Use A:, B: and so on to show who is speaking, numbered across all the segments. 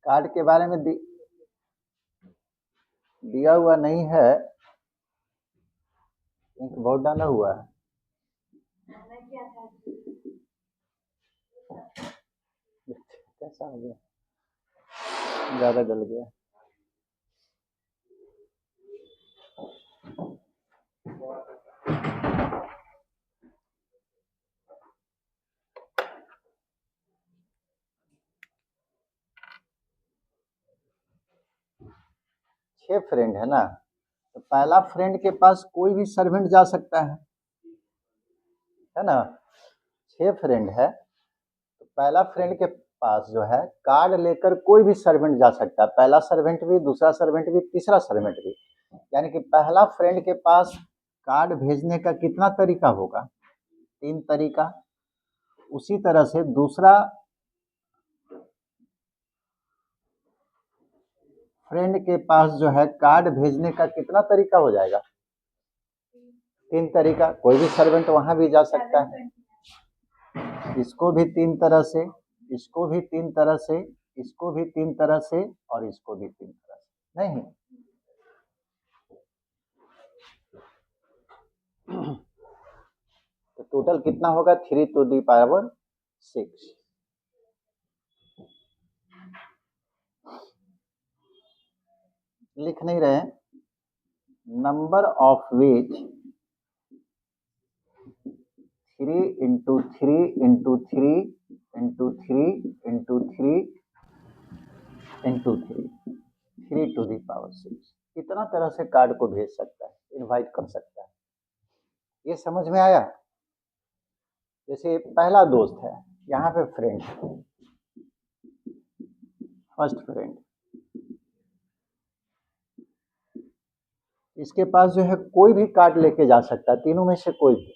A: Card के बारे में दिया हुआ नहीं है, इंक बहुत डाला हुआ है। कैसा हो गया, ज्यादा जल गया। छह फ्रेंड है ना, तो पहला फ्रेंड के पास कोई भी सर्वेंट जा सकता है ना। छह फ्रेंड है तो पहला फ्रेंड के पास जो है कार्ड लेकर कोई भी सर्वेंट जा सकता है, पहला सर्वेंट भी, दूसरा सर्वेंट भी, तीसरा सर्वेंट भी। यानी कि पहला फ्रेंड के पास कार्ड भेजने का कितना तरीका होगा, 3 तरीका। उसी तरह से दूसरा फ्रेंड के पास जो है कार्ड भेजने का कितना तरीका हो जाएगा, 3 तरीका। कोई भी सर्वेंट वहां भी जा सकता है, इसको भी 3 तरह से, इसको भी 3 तरह से, इसको भी 3 तरह से, और इसको भी 3 तरह से। नहीं, तो टोटल कितना होगा, 3 टू दी पावर 6। लिख नहीं रहे, number of which 3 into 3 into 3 into 3 into 3 into 3, 3 to the power 6। इतना तरह से कार्ड को भेज सकता है, इनवाइट कर सकता है। ये समझ में आया। जैसे पहला दोस्त है, यहाँ पे फ्रेंड, फर्स्ट फ्रेंड, इसके पास जो है कोई भी कार्ड लेके जा सकता है, तीनों में से कोई भी।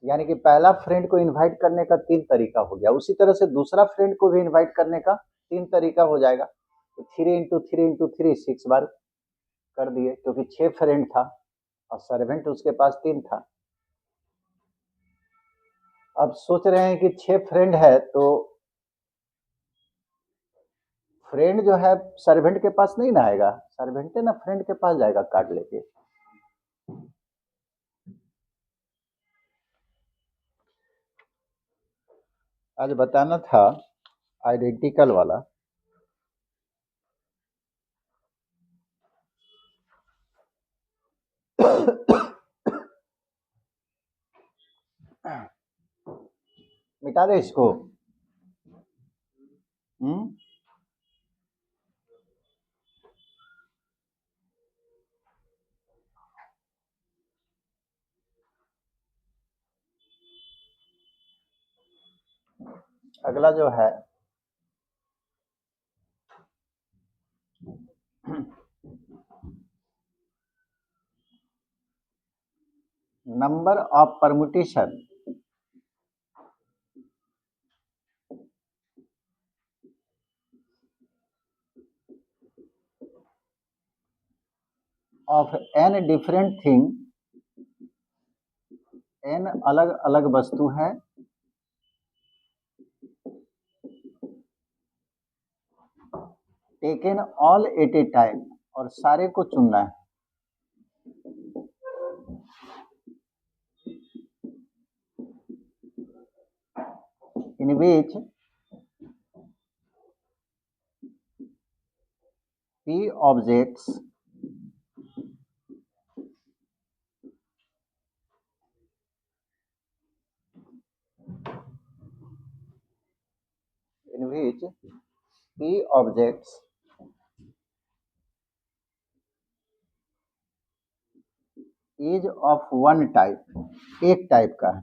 A: यानी कि पहला फ्रेंड को इनवाइट करने का 3 तरीका हो गया, उसी तरह से दूसरा फ्रेंड को भी इनवाइट करने का 3 तरीका हो जाएगा। तो 3 इंटू 3 इंटू 3, 6 बार कर दिए, क्योंकि 6 फ्रेंड था और सर्वेंट उसके पास 3 था। अब सोच रहे हैं कि 6 फ्रेंड है तो फ्रेंड जो है सर्वेंट के पास नहीं ना आएगा, सर्वेंट ना फ्रेंड के पास जाएगा कार्ड लेके। आज बताना था आइडेंटिकल वाला। मिटा दे इसको। अगला जो है number of permutation of N different thing, N अलग अलग वस्तु है, taken all at a time, और सारे को चुनना है। In which P objects in which P objects is of one type, एक टाइप का है।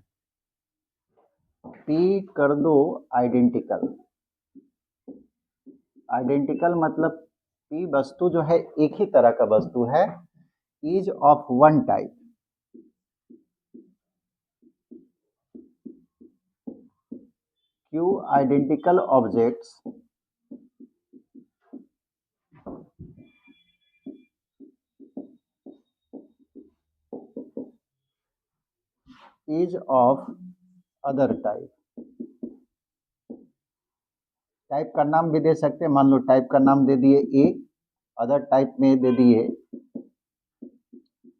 A: P कर दो आइडेंटिकल, आइडेंटिकल मतलब P वस्तु जो है एक ही तरह का वस्तु है, is of one type. Q identical objects is of other type. Type का नाम भी दे सकते हैं, मान लो टाइप का नाम दे दिए ए, अदर टाइप में दे दिए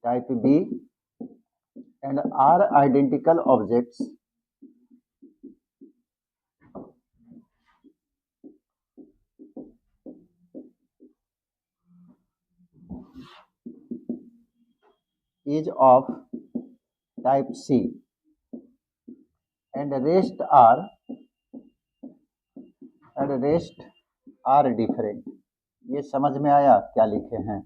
A: type B, and R identical objects is of type C and rest are different। ये समझ में आया क्या लिखे हैं?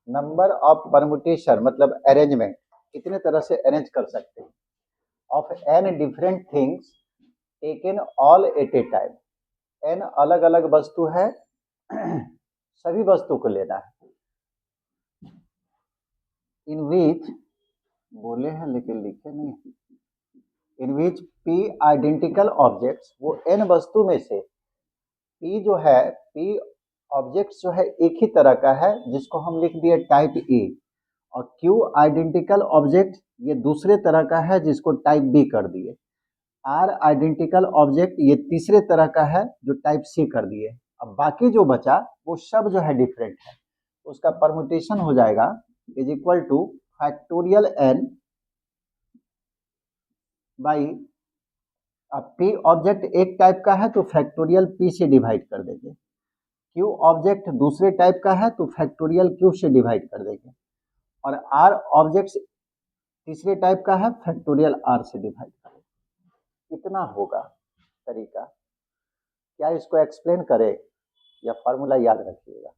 A: नंबर ऑफ परमुटेशन मतलब अरेंजमेंट, कितने तरह से अरेंज कर सकते हैं। Of N different things taken all at a time, N अलग अलग वस्तु है सभी वस्तु को लेना है। इन विच बोले हैं लेकिन लिखे नहीं, इन विच पी आइडेंटिकल ऑब्जेक्ट्स, वो एन वस्तु में से पी जो है, पी ऑब्जेक्ट्स जो है एक ही तरह का है जिसको हम लिख दिए टाइप ए, और क्यू आइडेंटिकल ऑब्जेक्ट ये दूसरे तरह का है जिसको टाइप बी कर दिए। आर आइडेंटिकल ऑब्जेक्ट ये तीसरे तरह का है जो टाइप सी कर दिए। अब बाकी जो बचा वो सब जो है डिफरेंट है, उसका परमुटेशन हो जाएगा is equal to factorial N by, अब पी ऑब्जेक्ट एक टाइप का है तो फैक्टोरियल पी से डिवाइड कर देंगे, क्यू ऑब्जेक्ट दूसरे टाइप का है तो फैक्टोरियल क्यू से डिवाइड कर देंगे, और आर ऑब्जेक्ट तीसरे टाइप का है फैक्टोरियल आर से डिवाइड कर देंगे। इतना होगा तरीका। क्या इसको एक्सप्लेन करें या फॉर्मूला याद रखिएगा?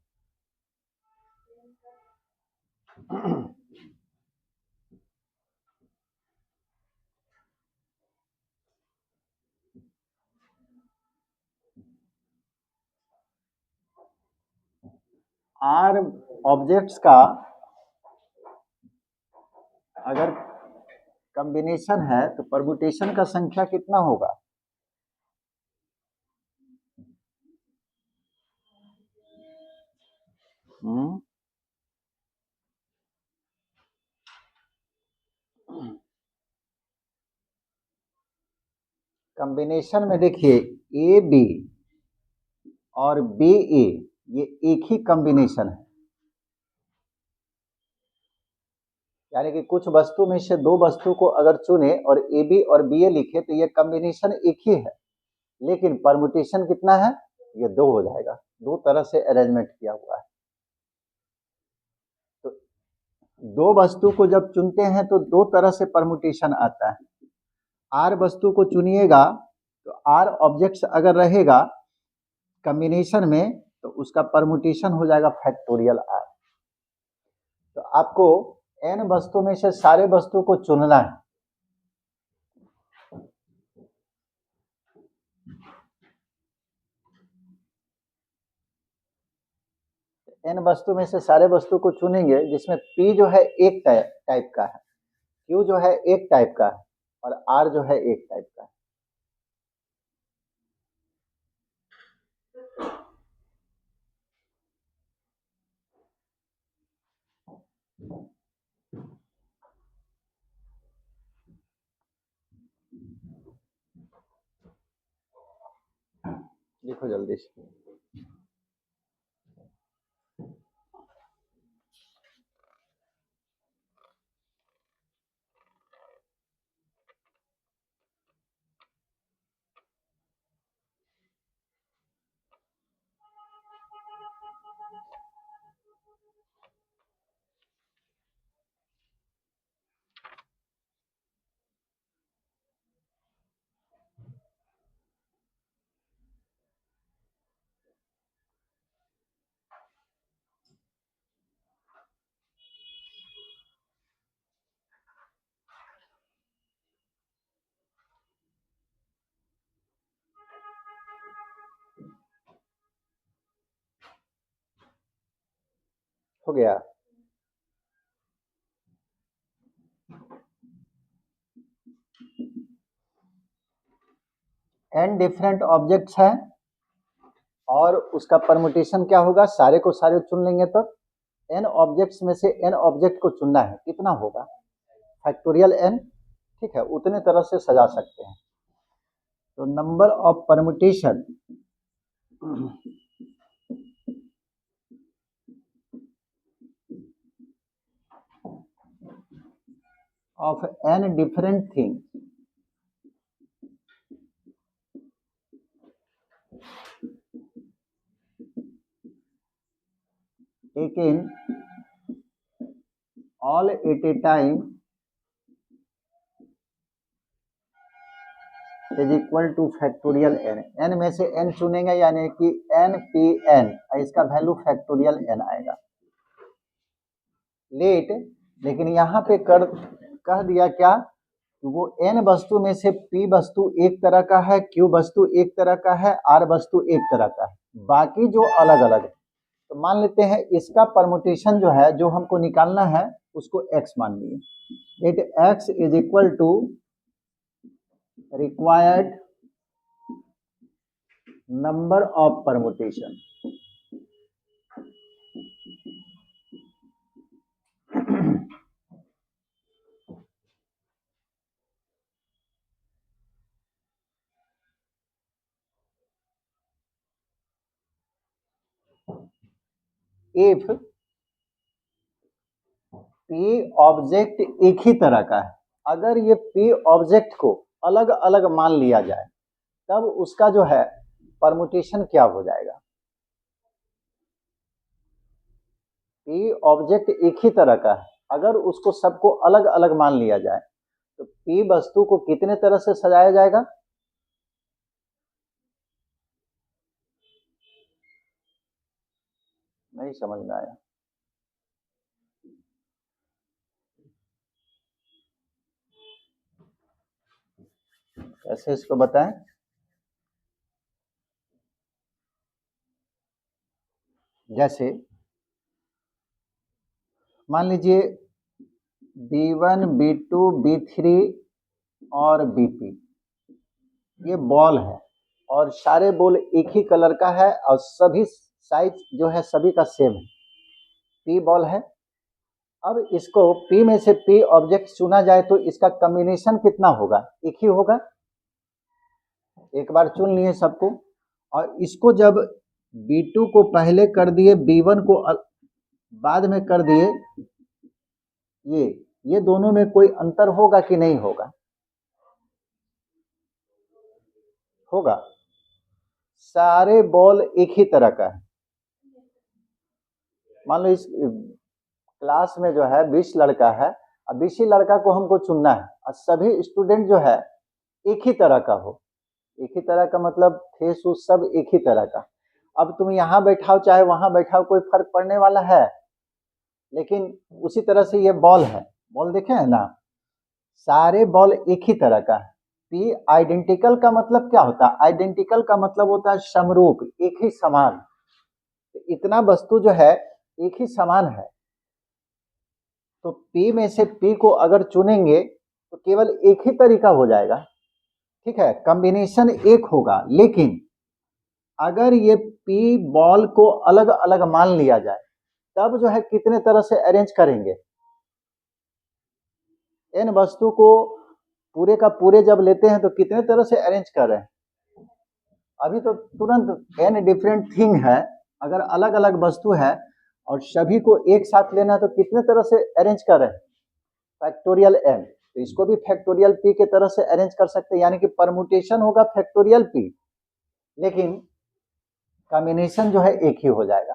A: आर ऑब्जेक्ट्स का अगर कॉम्बिनेशन है तो परमुटेशन का संख्या कितना होगा? कॉम्बिनेशन में देखिए ए बी और बी ए ये एक ही कॉम्बिनेशन है, यानी कि कुछ वस्तु में से दो वस्तु को अगर चुने और ए बी और बी ए लिखे तो ये कॉम्बिनेशन एक ही है, लेकिन परमुटेशन कितना है? ये दो हो जाएगा, दो तरह से अरेंजमेंट किया हुआ है। तो दो वस्तु को जब चुनते हैं तो दो तरह से परमुटेशन आता है। आर वस्तु को चुनिएगा तो आर ऑब्जेक्ट्स अगर रहेगा कॉम्बिनेशन में तो उसका परमुटेशन हो जाएगा फैक्टोरियल आर। तो आपको एन वस्तु में से सारे वस्तु को चुनना है, एन वस्तु में से सारे वस्तु को चुनेंगे जिसमें पी जो है एक टाइप का है, क्यू जो है एक टाइप का है, और आर जो है एक टाइप का है। लिखो जल्दी से। हो गया? एन डिफरेंट ऑब्जेक्ट्स है और उसका परमुटेशन क्या होगा? सारे को सारे चुन लेंगे तो n ऑब्जेक्ट्स में से n ऑब्जेक्ट को चुनना है, कितना होगा फैक्टोरियल n, ठीक है, उतने तरह से सजा सकते हैं। तो number of permutation of n different things taken all at a time is equal to factorial n। n में से n चुनेंगे यानी कि n p n, इसका वैल्यू फैक्टोरियल n आएगा। लेट, लेकिन यहाँ पे कह दिया क्या, वो n वस्तु में से p वस्तु एक तरह का है, q वस्तु एक तरह का है, r वस्तु एक तरह का है, बाकी जो अलग अलग है। तो मान लेते हैं इसका परमुटेशन जो है, जो हमको निकालना है उसको x मान लिए। It x is equal to required number of permutation. If p object एक ही तरह का है, अगर ये p ऑब्जेक्ट को अलग अलग मान लिया जाए तब उसका जो है परमुटेशन क्या हो जाएगा। p ऑब्जेक्ट एक ही तरह का है, अगर उसको सबको अलग अलग मान लिया जाए तो p वस्तु को कितने तरह से सजाया जाएगा। नहीं समझ में आया। कैसे इसको बताएं। जैसे मान लीजिए B1, B2, B3 और BP ये बॉल है और सारे बॉल एक ही कलर का है और सभी साइज जो है सभी का सेम है, P बॉल है। अब इसको P में से P ऑब्जेक्ट चुना जाए तो इसका कॉम्बिनेशन कितना होगा, एक ही होगा। एक बार चुन लिए सबको और इसको जब B2 को पहले कर दिए, B1 को बाद में कर दिए, ये दोनों में कोई अंतर होगा कि नहीं होगा, होगा। सारे बॉल एक ही तरह का है। मान लो इस क्लास में जो है 20 लड़का है, अब 20 ही लड़का को हमको चुनना है और सभी स्टूडेंट जो है एक ही तरह का हो। एक ही तरह का मतलब फेस उस सब एक ही तरह का। अब तुम यहाँ बैठाओ चाहे वहां बैठाओ कोई फर्क पड़ने वाला है, लेकिन उसी तरह से ये बॉल है, बॉल देखे है ना, सारे बॉल एक ही तरह का है। पी आइडेंटिकल का मतलब क्या होता है, आइडेंटिकल का मतलब होता है समरूप, एक ही समान। तो इतना वस्तु जो है एक ही समान है, तो P में से P को अगर चुनेंगे तो केवल एक ही तरीका हो जाएगा, ठीक है, कॉम्बिनेशन एक होगा। लेकिन अगर ये P बॉल को अलग अलग मान लिया जाए तब जो है कितने तरह से अरेंज करेंगे। n वस्तु को पूरे का पूरे जब लेते हैं तो कितने तरह से अरेंज कर रहे हैं। अभी तो तुरंत n डिफरेंट थिंग है, अगर अलग अलग वस्तु है और सभी को एक साथ लेना है तो कितने तरह से अरेंज कर रहे हैं, फैक्टोरियल n। तो इसको भी फैक्टोरियल p के तरह से अरेंज कर सकते हैं, यानी कि परमुटेशन होगा फैक्टोरियल p, लेकिन कॉम्बिनेशन जो है एक ही हो जाएगा।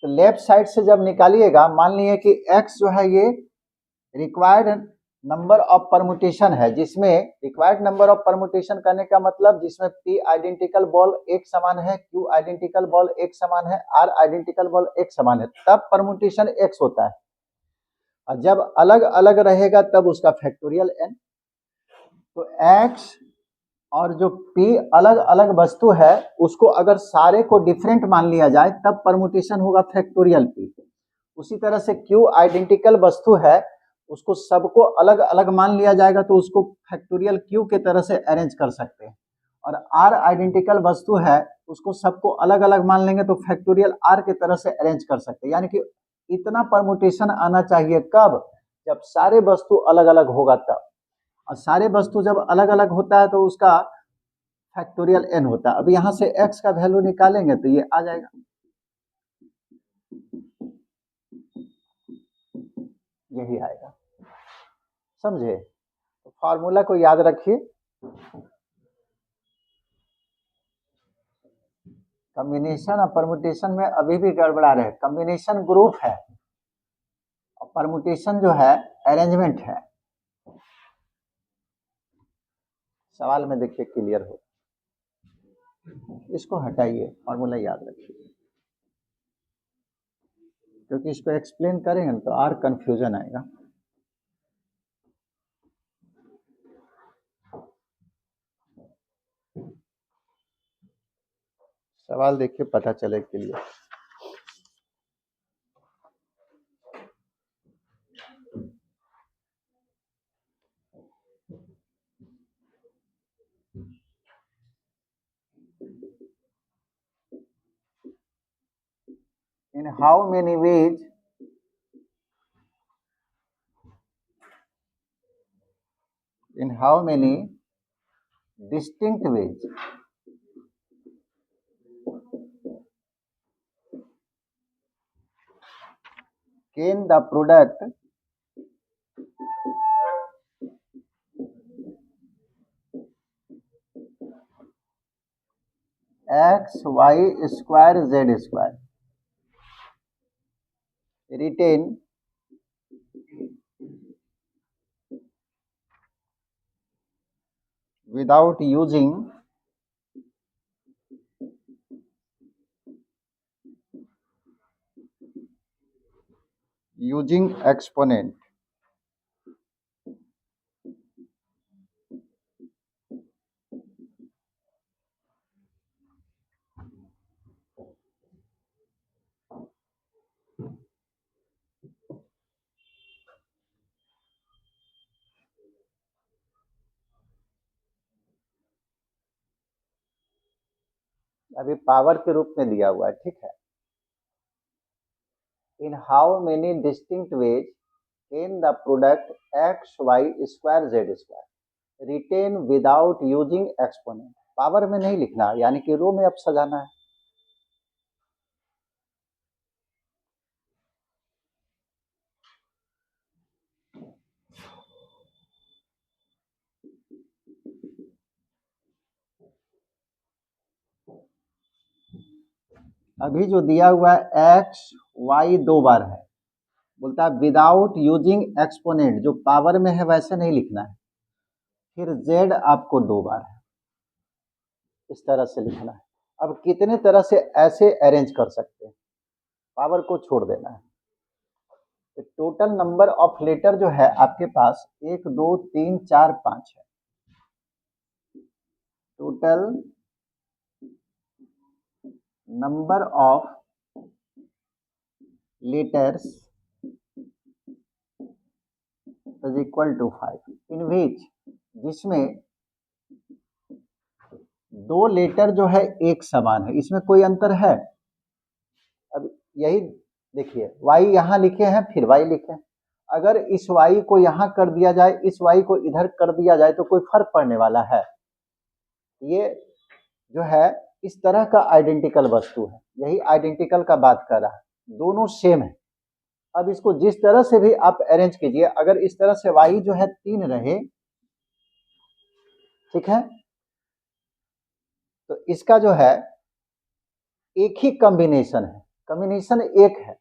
A: तो लेफ्ट साइड से जब निकालिएगा, मान लीजिए कि x जो है ये रिक्वायर्ड नंबर ऑफ परमुटेशन है, जिसमें रिक्वायर्ड नंबर ऑफ परमुटेशन करने का मतलब जिसमें P आइडेंटिकल बॉल एक समान है, Q आइडेंटिकल बॉल एक समान है, R आइडेंटिकल बॉल एक समान है, तब परमुटेशन x होता है। और जब अलग अलग रहेगा तब उसका फैक्टोरियल n। तो x और जो P अलग अलग वस्तु है उसको अगर सारे को डिफरेंट मान लिया जाए तब परमुटेशन होगा फैक्टोरियल P। उसी तरह से Q आइडेंटिकल वस्तु है, उसको सबको अलग अलग मान लिया जाएगा तो उसको फैक्टोरियल Q के तरह से अरेंज कर सकते हैं। और R आइडेंटिकल वस्तु है, उसको सबको अलग अलग मान लेंगे तो फैक्टोरियल R के तरह से अरेंज कर सकते हैं। यानी कि इतना परमुटेशन आना चाहिए कब, जब सारे वस्तु अलग अलग होगा तब, और सारे वस्तु जब अलग अलग होता है तो उसका फैक्टोरियल n होता है। अब यहाँ से x का वैल्यू निकालेंगे तो ये आ जाएगा, यही आएगा, समझे। तो फॉर्मूला को याद रखिए, कॉम्बिनेशन और परमुटेशन में अभी भी गड़बड़ा रहे। कॉम्बिनेशन ग्रुप है और परमुटेशन जो है अरेंजमेंट है। सवाल में देखिए क्लियर हो, इसको हटाइए, फॉर्मूला याद रखिए, क्योंकि इसको एक्सप्लेन करेंगे तो और कंफ्यूजन आएगा। सवाल देखिए, पता चले clear. In how many ways distinct ways can the product x y square z square retain without using exponent? अभी पावर के रूप में दिया हुआ है, ठीक है। In how many distinct ways can the product X Y square Z square written without using exponent. Power में नहीं लिखना, यानी कि रो में अब सजाना है। अभी जो दिया हुआ है एक्स वाई दो बार है, बोलता है विदाउट यूजिंग एक्सपोनेंट, जो पावर में है वैसे नहीं लिखना है। फिर जेड आपको दो बार है, इस तरह से लिखना है। अब कितने तरह से ऐसे अरेंज कर सकते हैं, पावर को छोड़ देना है। तो टोटल नंबर ऑफ लेटर जो है आपके पास 1 2 3 4 5 है। Total number of letters is equal to 5 in which, जिसमें दो लेटर जो है एक समान है, इसमें कोई अंतर है। अब यही देखिए, y यहाँ लिखे हैं फिर y लिखे हैं। अगर इस y को यहाँ कर दिया जाए, इस y को इधर कर दिया जाए तो कोई फर्क पड़ने वाला है? ये जो है इस तरह का आइडेंटिकल वस्तु है, यही आइडेंटिकल का बात कर रहा है, दोनों सेम है। अब इसको जिस तरह से भी आप अरेंज कीजिए, अगर इस तरह से y जो है 3 रहे, ठीक है, तो इसका जो है एक ही कॉम्बिनेशन है, कॉम्बिनेशन एक है।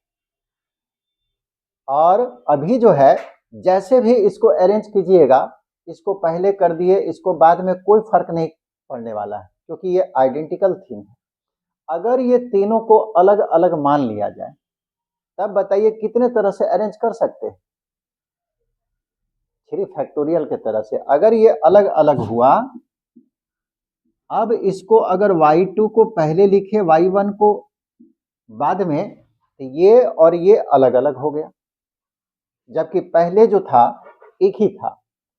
A: और अभी जो है जैसे भी इसको अरेंज कीजिएगा, इसको पहले कर दिए, इसको बाद में, कोई फर्क नहीं पड़ने वाला है, क्योंकि ये आइडेंटिकल थीम है। अगर ये तीनों को अलग अलग मान लिया जाए, तब बताइए कितने तरह से अरेंज कर सकते हैं? 3 फैक्टोरियल के तरह से। अगर ये अलग अलग हुआ, अब इसको अगर y2 को पहले लिखे, y1 को बाद में, तो ये और ये अलग अलग हो गया, जबकि पहले जो था एक ही था,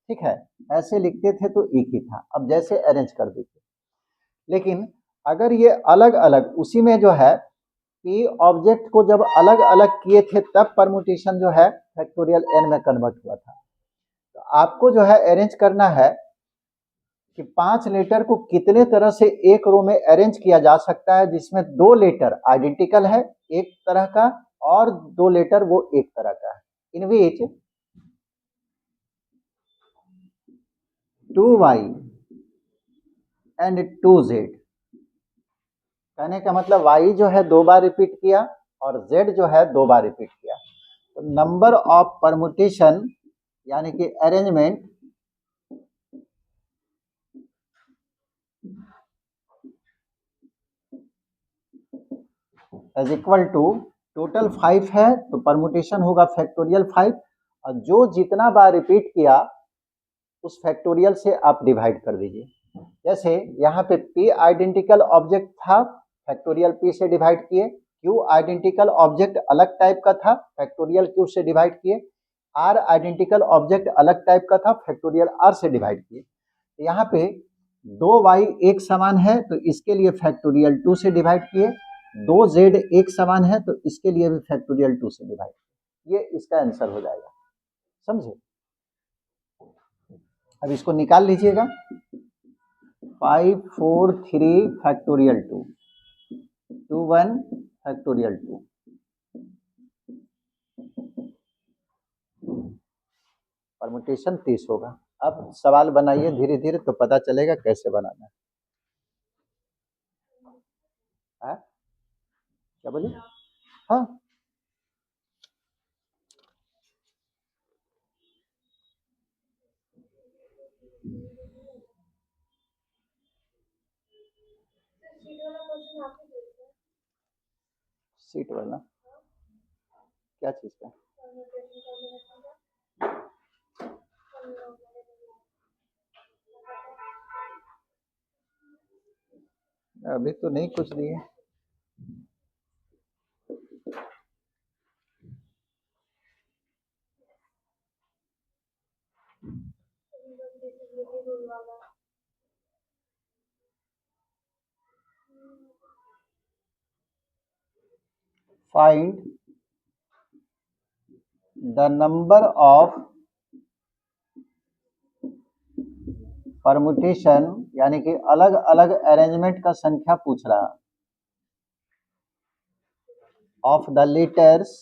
A: ठीक है। ऐसे लिखते थे तो एक ही था, अब जैसे अरेंज कर देते। लेकिन अगर ये अलग अलग, उसी में जो है पी ऑब्जेक्ट को जब अलग अलग किए थे तब परमुटेशन जो है फैक्टोरियल एन में कन्वर्ट हुआ था। तो आपको जो है अरेंज करना है कि 5 लेटर को कितने तरह से एक रो में अरेंज किया जा सकता है जिसमें 2 लेटर आइडेंटिकल है एक तरह का और 2 लेटर वो एक तरह का है। In which 2y and 2z, कहने का मतलब y जो है 2 बार रिपीट किया और z जो है 2 बार रिपीट किया। तो नंबर ऑफ परमुटेशन यानी कि arrangement is equal to total 5 है तो परमुटेशन होगा फैक्टोरियल 5 और जो जितना बार रिपीट किया उस फैक्टोरियल से आप डिवाइड कर दीजिए। जैसे यहाँ पे p आइडेंटिकल ऑब्जेक्ट था फैक्टोरियल p से डिवाइड किए, q आइडेंटिकल ऑब्जेक्ट अलग टाइप का था फैक्टोरियल q से डिवाइड किए, r आइडेंटिकल ऑब्जेक्ट अलग टाइप का था फैक्टोरियल r से डिवाइड किए। यहाँ पे 2y एक समान है तो इसके लिए फैक्टोरियल 2 से डिवाइड किए, 2z एक समान है तो इसके लिए भी फैक्टोरियल 2 से डिवाइड किए। ये इसका आंसर हो जाएगा, समझे। अब इसको निकाल लीजिएगा 5 4 3 फैक्टोरियल 2 2 1 फैक्टोरियल 2। परमुटेशन 30 होगा। अब सवाल बनाइए धीरे धीरे तो पता चलेगा कैसे बनाना है। क्या बोलिए? हाँ सीट वाला क्या चीज का? अभी तो नहीं कुछ दिए। Find the number of permutation यानी कि अलग अलग अरेंजमेंट का संख्या पूछ रहा of the letters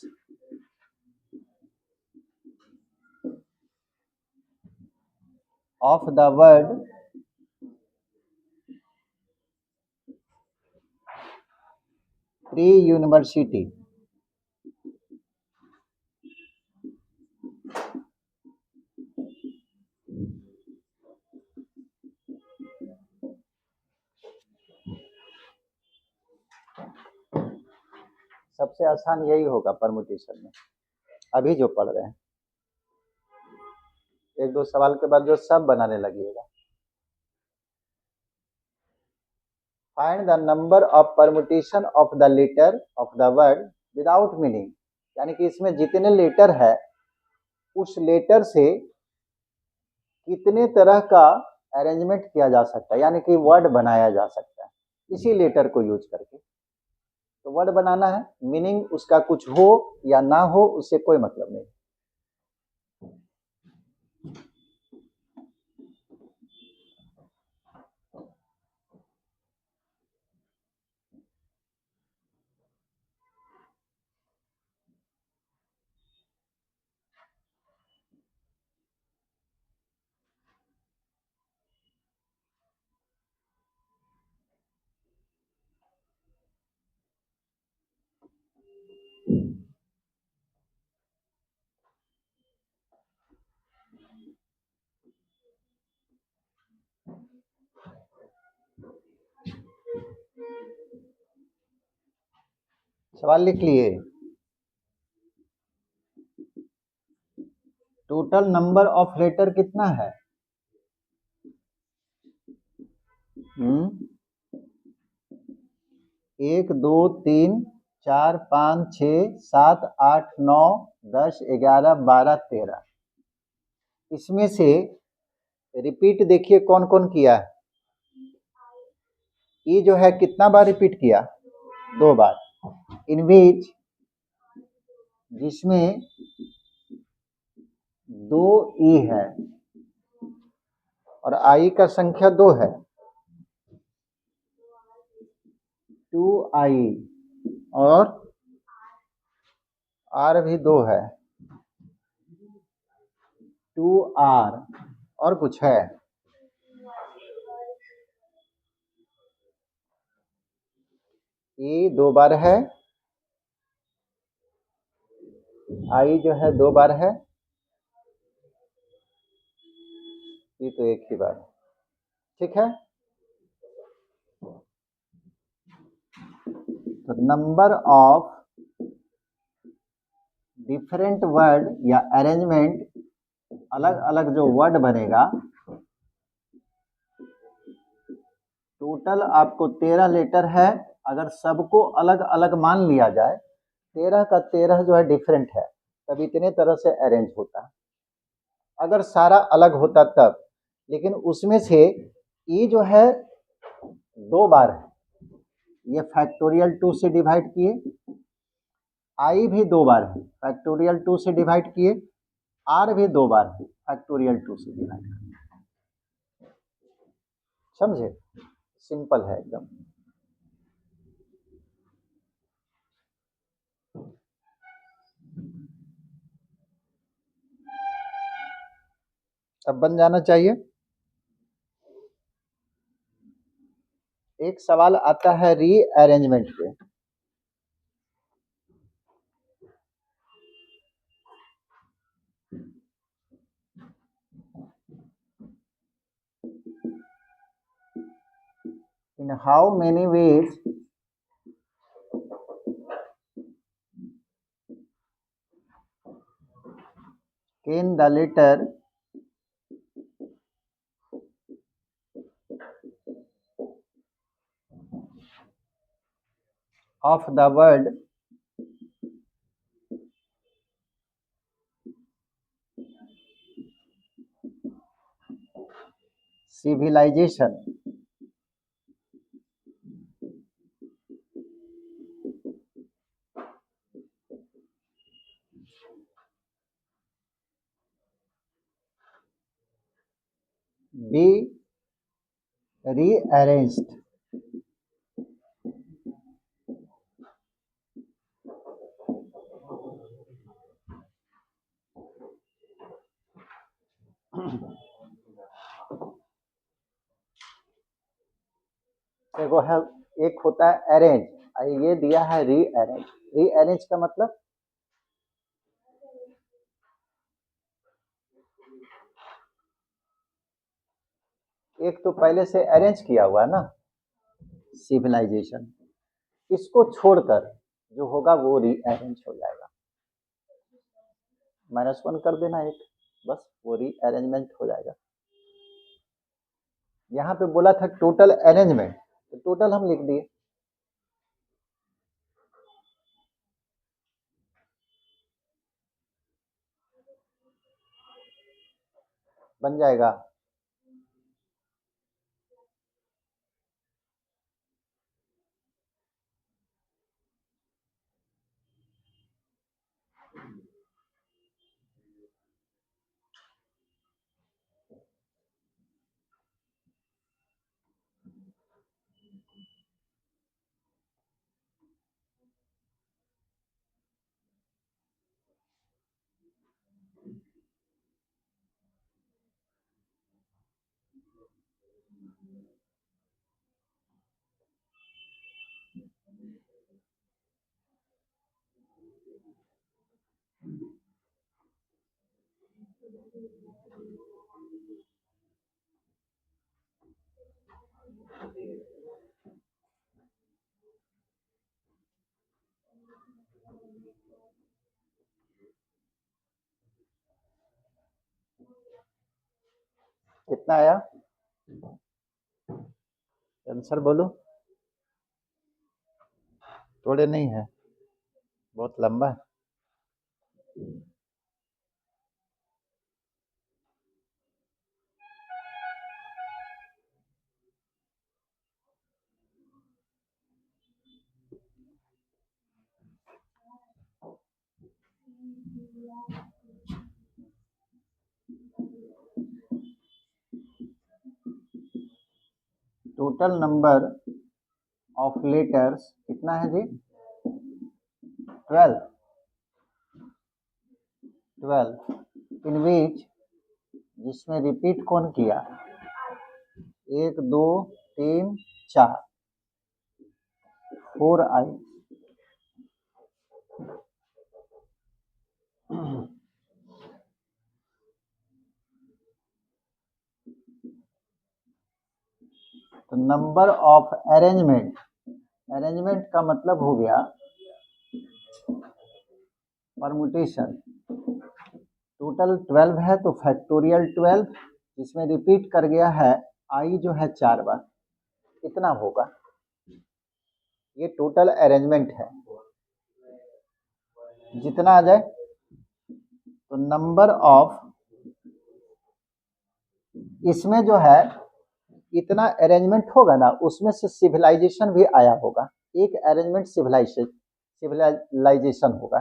A: of the word pre university. सबसे आसान यही होगा परमुटेशन में, अभी जो पढ़ रहे हैं। एक दो सवाल के बाद जो सब बनाने लगिएगा। Find the number of permutation of the letter of the word without meaning, यानी कि इसमें जितने लेटर है उस लेटर से कितने तरह का अरेंजमेंट किया जा सकता है, यानी कि वर्ड बनाया जा सकता है इसी लेटर को यूज करके। तो वर्ड बनाना है, मीनिंग उसका कुछ हो या ना हो उससे कोई मतलब नहीं। सवाल लिख लिए। टोटल नंबर ऑफ लेटर कितना है? 1 2 3 4 5 6 7 8 9 10 11 12 13। इसमें से रिपीट देखिए कौन कौन किया है। ई जो है कितना बार रिपीट किया? 2 बार। इन विच, जिसमें 2 ई है और आई का संख्या 2 है, 2i, और r भी 2 है, 2r, और कुछ है? e 2 बार है, i जो है 2 बार है, ये तो एक ही बार, ठीक है। तो नंबर ऑफ डिफरेंट वर्ड या अरेंजमेंट, अलग अलग जो वर्ड बनेगा, टोटल आपको 13 लेटर है। अगर सबको अलग अलग मान लिया जाए, 13 का 13 जो है डिफरेंट है, तब इतने तरह से अरेंज होता है। अगर सारा अलग होता तब, लेकिन उसमें से ये जो है 2 बार है, ये फैक्टोरियल 2 से डिवाइड किए, आई भी 2 बार है, फैक्टोरियल 2 से डिवाइड किए, आर भी 2 बार है, फैक्टोरियल 2 से डिवाइड किए। समझे? सिंपल है एकदम। अब बन जाना चाहिए। एक सवाल आता है रीअरेंजमेंट पे, in how many ways can the letter of the word civilization be rearranged? देखो है, एक होता है अरेंज, ये दिया है रीअरेंज। रीअरेंज का मतलब एक तो पहले से अरेंज किया हुआ है ना, सिविलाइजेशन, इसको छोड़कर जो होगा वो रीअरेंज हो जाएगा। -1 कर देना एक, बस वो रीअरेंजमेंट हो जाएगा। यहाँ पे बोला था टोटल अरेंजमेंट, तो टोटल हम लिख दिए। बन जाएगा। कितना आया आंसर बोलो? थोड़े नहीं है, बहुत लंबा है। टोटल नंबर ऑफ लेटर्स कितना है जी? 12 इन विच, जिसमें रिपीट कौन किया? 1 2 3 4 4 आई। तो नंबर ऑफ अरेंजमेंट, अरेंजमेंट का मतलब हो गया परमुटेशन। टोटल 12 है तो फैक्टोरियल 12, जिसमें रिपीट कर गया है आई जो है 4 बार, कितना होगा? ये टोटल अरेंजमेंट है, जितना आ जाए। तो नंबर ऑफ, इसमें जो है इतना अरेंजमेंट होगा ना, उसमें से सिविलाइजेशन भी आया होगा। एक अरेंजमेंट सिविलाइजेशन होगा।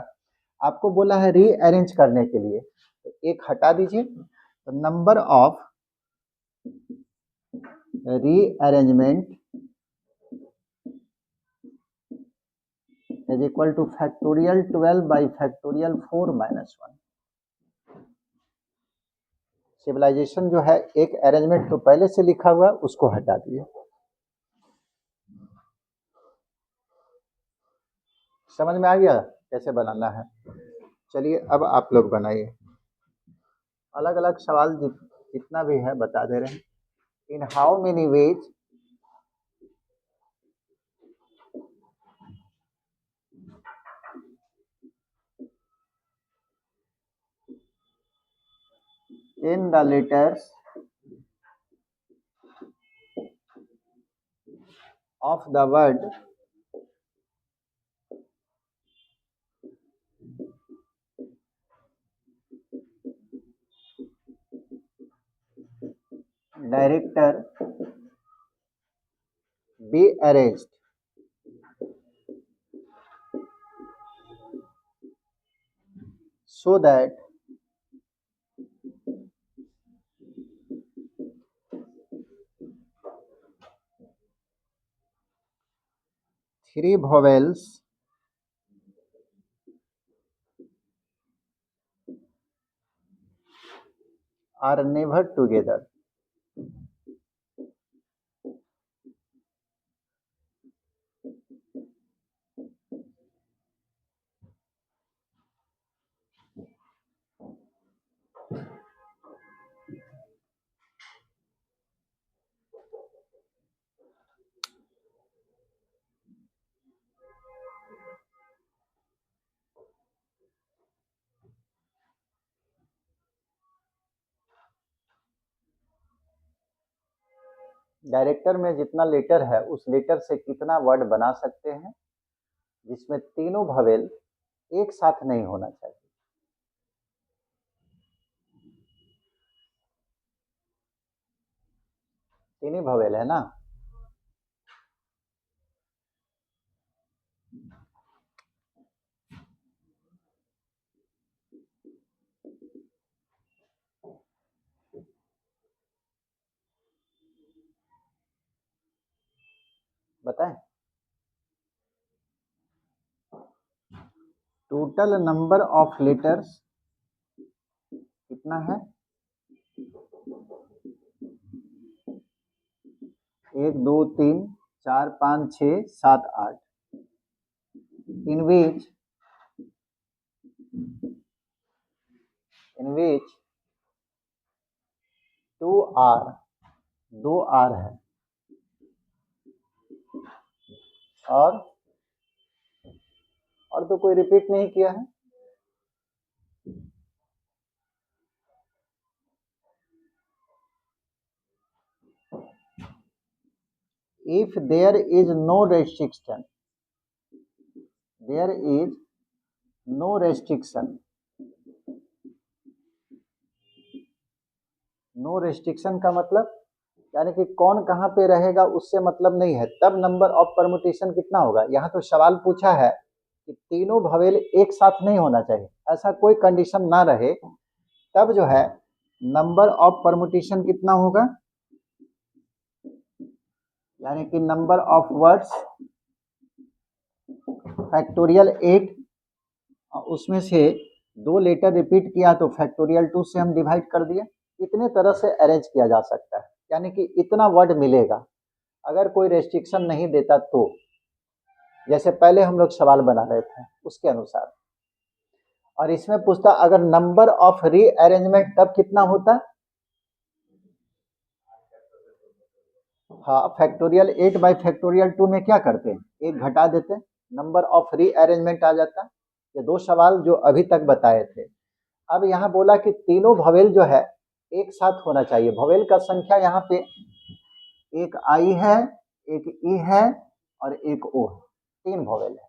A: आपको बोला है रीअरेंज करने के लिए, तो एक हटा दीजिए। तो number of rearrangement is equal to factorial 12 by factorial 4 minus 1। Civilization जो है, एक अरेंजमेंट तो पहले से लिखा हुआ है, उसको हटा दिए। समझ में आ गया कैसे बनाना है? चलिए अब आप लोग बनाइए। अलग अलग सवाल जितना भी है बता दे रहे हैं। इन how many veg in the letters of the word director be arranged so that three vowels are never together. Director में जितना लेटर है उस लेटर से कितना वर्ड बना सकते हैं जिसमें तीनों भवेल एक साथ नहीं होना चाहिए? तीन ही भवेल है ना? बताएं। टोटल नंबर ऑफ लेटर्स कितना है? 1 2 3 4 5 6 7 8, in which 2 आर है और तो कोई रिपीट नहीं किया है। If there is no restriction, there is no restriction, no restriction का मतलब यानी कि कौन कहाँ पे रहेगा उससे मतलब नहीं है, तब नंबर ऑफ परमुटेशन कितना होगा। यहाँ तो सवाल पूछा है कि तीनों भवेल एक साथ नहीं होना चाहिए, ऐसा कोई कंडीशन ना रहे, तब जो है नंबर ऑफ परमुटेशन कितना होगा। यानी कि नंबर ऑफ वर्ड्स फैक्टोरियल 8, उसमें से 2 लेटर रिपीट किया तो फैक्टोरियल 2 से हम डिवाइड कर दिए। इतने तरह से अरेंज किया जा सकता है, यानी कि इतना वर्ड मिलेगा अगर कोई रेस्ट्रिक्शन नहीं देता तो, जैसे पहले हम लोग सवाल बना रहे थे उसके अनुसार। और इसमें पूछता अगर नंबर ऑफ रीअरेंजमेंट तब कितना होता। हाँ, फैक्टोरियल 8 बाई फैक्टोरियल 2 में क्या करते हैं, एक घटा देते, नंबर ऑफ रीअरेंजमेंट आ जाता। ये 2 सवाल जो अभी तक बताए थे। अब यहाँ बोला कि तीनों भवेल जो है एक साथ होना चाहिए। भवेल का संख्या यहाँ पे एक आई है, एक ई है और एक ओ है, 3 भवेल है।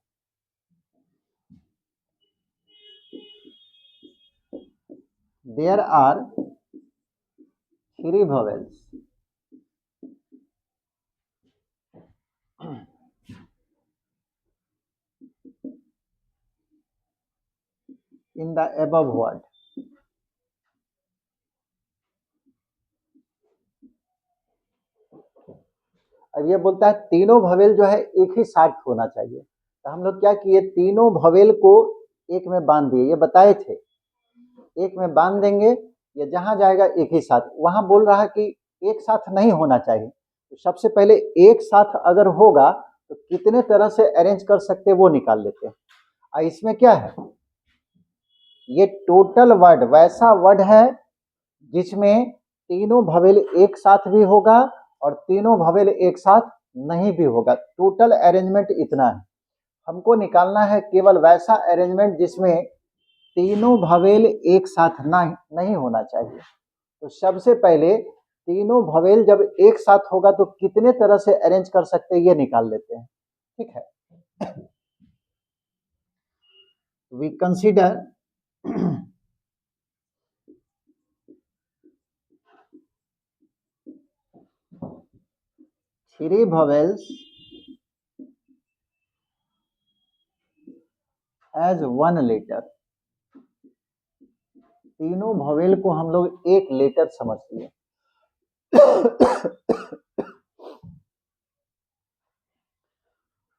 A: There are 3 vowels in the above word। अब ये बोलता है तीनों भवेल जो है एक ही साथ होना चाहिए। तो हम लोग क्या किए, तीनों भवेल को एक में बांध दिए। ये बताए थे एक में बांध देंगे, ये जहां जाएगा एक ही साथ। वहां बोल रहा है कि एक साथ नहीं होना चाहिए, तो सबसे पहले एक साथ अगर होगा तो कितने तरह से अरेंज कर सकते वो निकाल लेते हैं। इसमें क्या है, ये टोटल वर्ड वैसा वर्ड है जिसमें तीनों भवेल एक साथ भी होगा और तीनों भवेल एक साथ नहीं भी होगा। टोटल अरेंजमेंट इतना है। हमको निकालना है केवल वैसा अरेंजमेंट जिसमें तीनों भवेल एक साथ नहीं होना चाहिए। तो सबसे पहले तीनों भवेल जब एक साथ होगा तो कितने तरह से अरेंज कर सकते हैं ये निकाल लेते हैं। ठीक है, we consider 3 vowels as 1 letter। तीनों भवेल को हम लोग एक लेटर समझ लिए।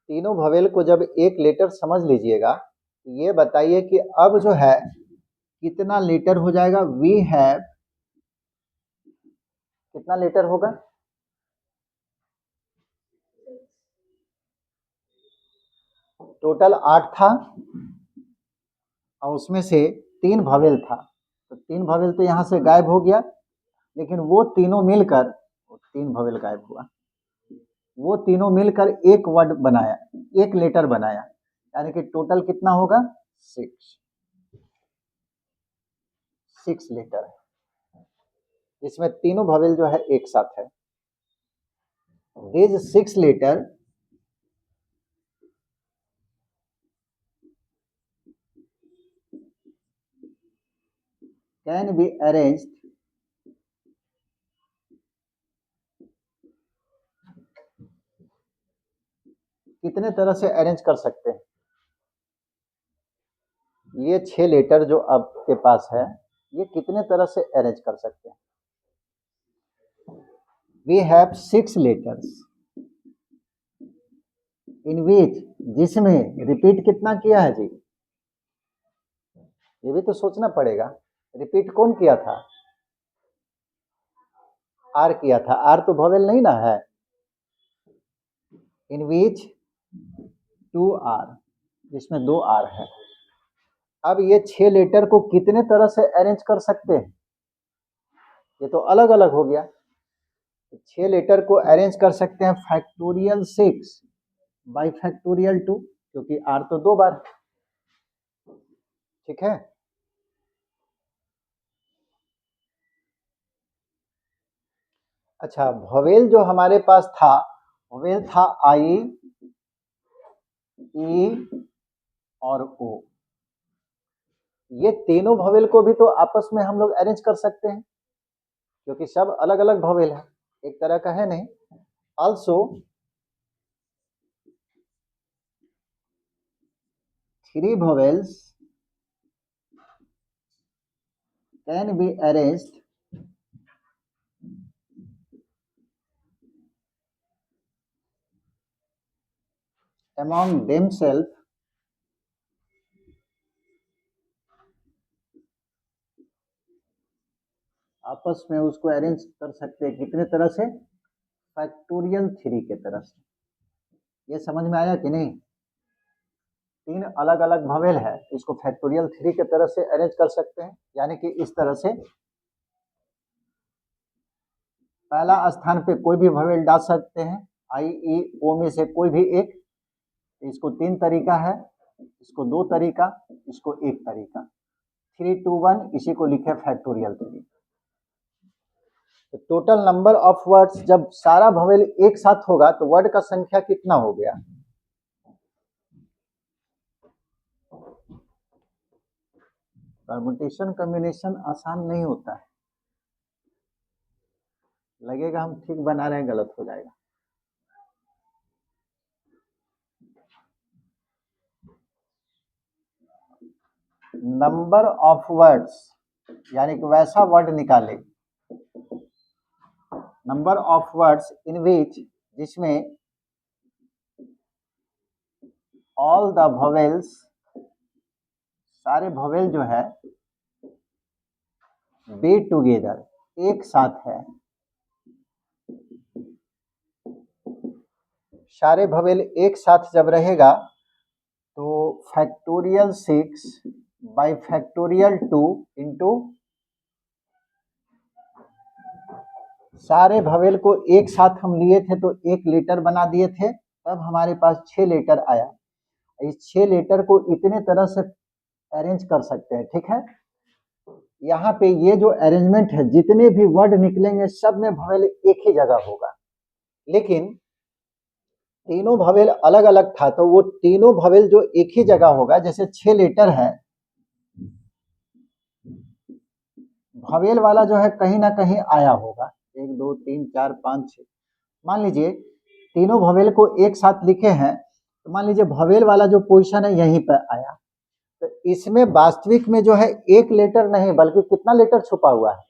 A: तीनों भवेल को जब एक लेटर समझ लीजिएगा, ये बताइए कि अब जो है कितना लेटर हो जाएगा। वी हैव, कितना लेटर होगा, टोटल 8 था और उसमें से 3 भवेल था, तो 3 भवेल तो यहाँ से गायब हो गया, लेकिन वो तीनों मिलकर, 3 भवेल गायब हुआ, वो तीनों मिलकर एक वर्ड बनाया, एक लेटर बनाया, यानी कि टोटल कितना होगा 6 लेटर है, इसमें तीनों भवेल जो है एक साथ है। These 6 letter can be arranged कितने तरह से अरेंज कर सकते हैं। ये 6 लेटर जो आपके पास है ये कितने तरह से अरेंज कर सकते हैं। We have 6 letters in which, जिसमें रिपीट कितना किया है जी, ये भी तो सोचना पड़ेगा। रिपीट कौन किया था, आर किया था। आर तो भवेल नहीं ना है। इन विच 2 आर, जिसमें 2 आर है। अब ये 6 लेटर को कितने तरह से अरेंज कर सकते हैं, ये तो अलग अलग हो गया। तो 6 लेटर को अरेंज कर सकते हैं फैक्टोरियल 6 बाई फैक्टोरियल 2, क्योंकि आर तो 2 बार। ठीक है, अच्छा भवेल जो हमारे पास था, भवेल था आई, ई और ओ। ये तीनों भवेल को भी तो आपस में हम लोग अरेंज कर सकते हैं, क्योंकि सब अलग अलग भवेल है, एक तरह का है नहीं। Also 3 vowels can be arranged among themselves आपस में उसको अरेंज कर सकते हैं कितने तरह से, फैक्टोरियल 3 के तरह से। ये समझ में आया कि नहीं? 3 अलग अलग भवेल है, इसको फैक्टोरियल 3 के तरह से अरेंज कर सकते हैं, यानी कि इस तरह से पहला स्थान पे कोई भी भवेल डाल सकते हैं, आई ई ओ में से कोई भी एक। इसको 3 तरीका है, इसको 2 तरीका, इसको 1 तरीका। 3 2 1 इसी को लिखे फैक्टोरियल 3। तो टोटल नंबर ऑफ वर्ड्स जब सारा भवेल एक साथ होगा तो वर्ड का संख्या कितना हो गया? परमुटेशन कॉम्बिनेशन आसान नहीं होता है, लगेगा हम ठीक बना रहे हैं, गलत हो जाएगा। नंबर ऑफ वर्ड्स यानी कि वैसा वर्ड निकाले, number of words in which जिसमें ऑल द वोवेल्स सारे भवेल जो है बी टुगेदर एक साथ है, सारे भवेल एक साथ जब रहेगा तो फैक्टोरियल 6 बाई फैक्टोरियल 2 इंटू सारे भवेल को एक साथ हम लिए थे तो एक लेटर बना दिए थे, तब हमारे पास 6 लेटर आया। इस 6 लेटर को इतने तरह से अरेंज कर सकते हैं, ठीक है। यहाँ पे ये जो अरेंजमेंट है, जितने भी वर्ड निकलेंगे सब में भवेल एक ही जगह होगा, लेकिन तीनों भवेल अलग अलग था तो वो तीनों भवेल जो एक ही जगह होगा, जैसे 6 लेटर है, भवेल वाला जो है कहीं ना कहीं आया होगा, 1 2 3 4 5 6। मान लीजिए तीनों भवेल को एक साथ लिखे हैं, तो मान लीजिए भवेल वाला जो पोजीशन है यहीं पर आया, तो इसमें वास्तविक में जो है एक लेटर नहीं बल्कि कितना लेटर छुपा हुआ है,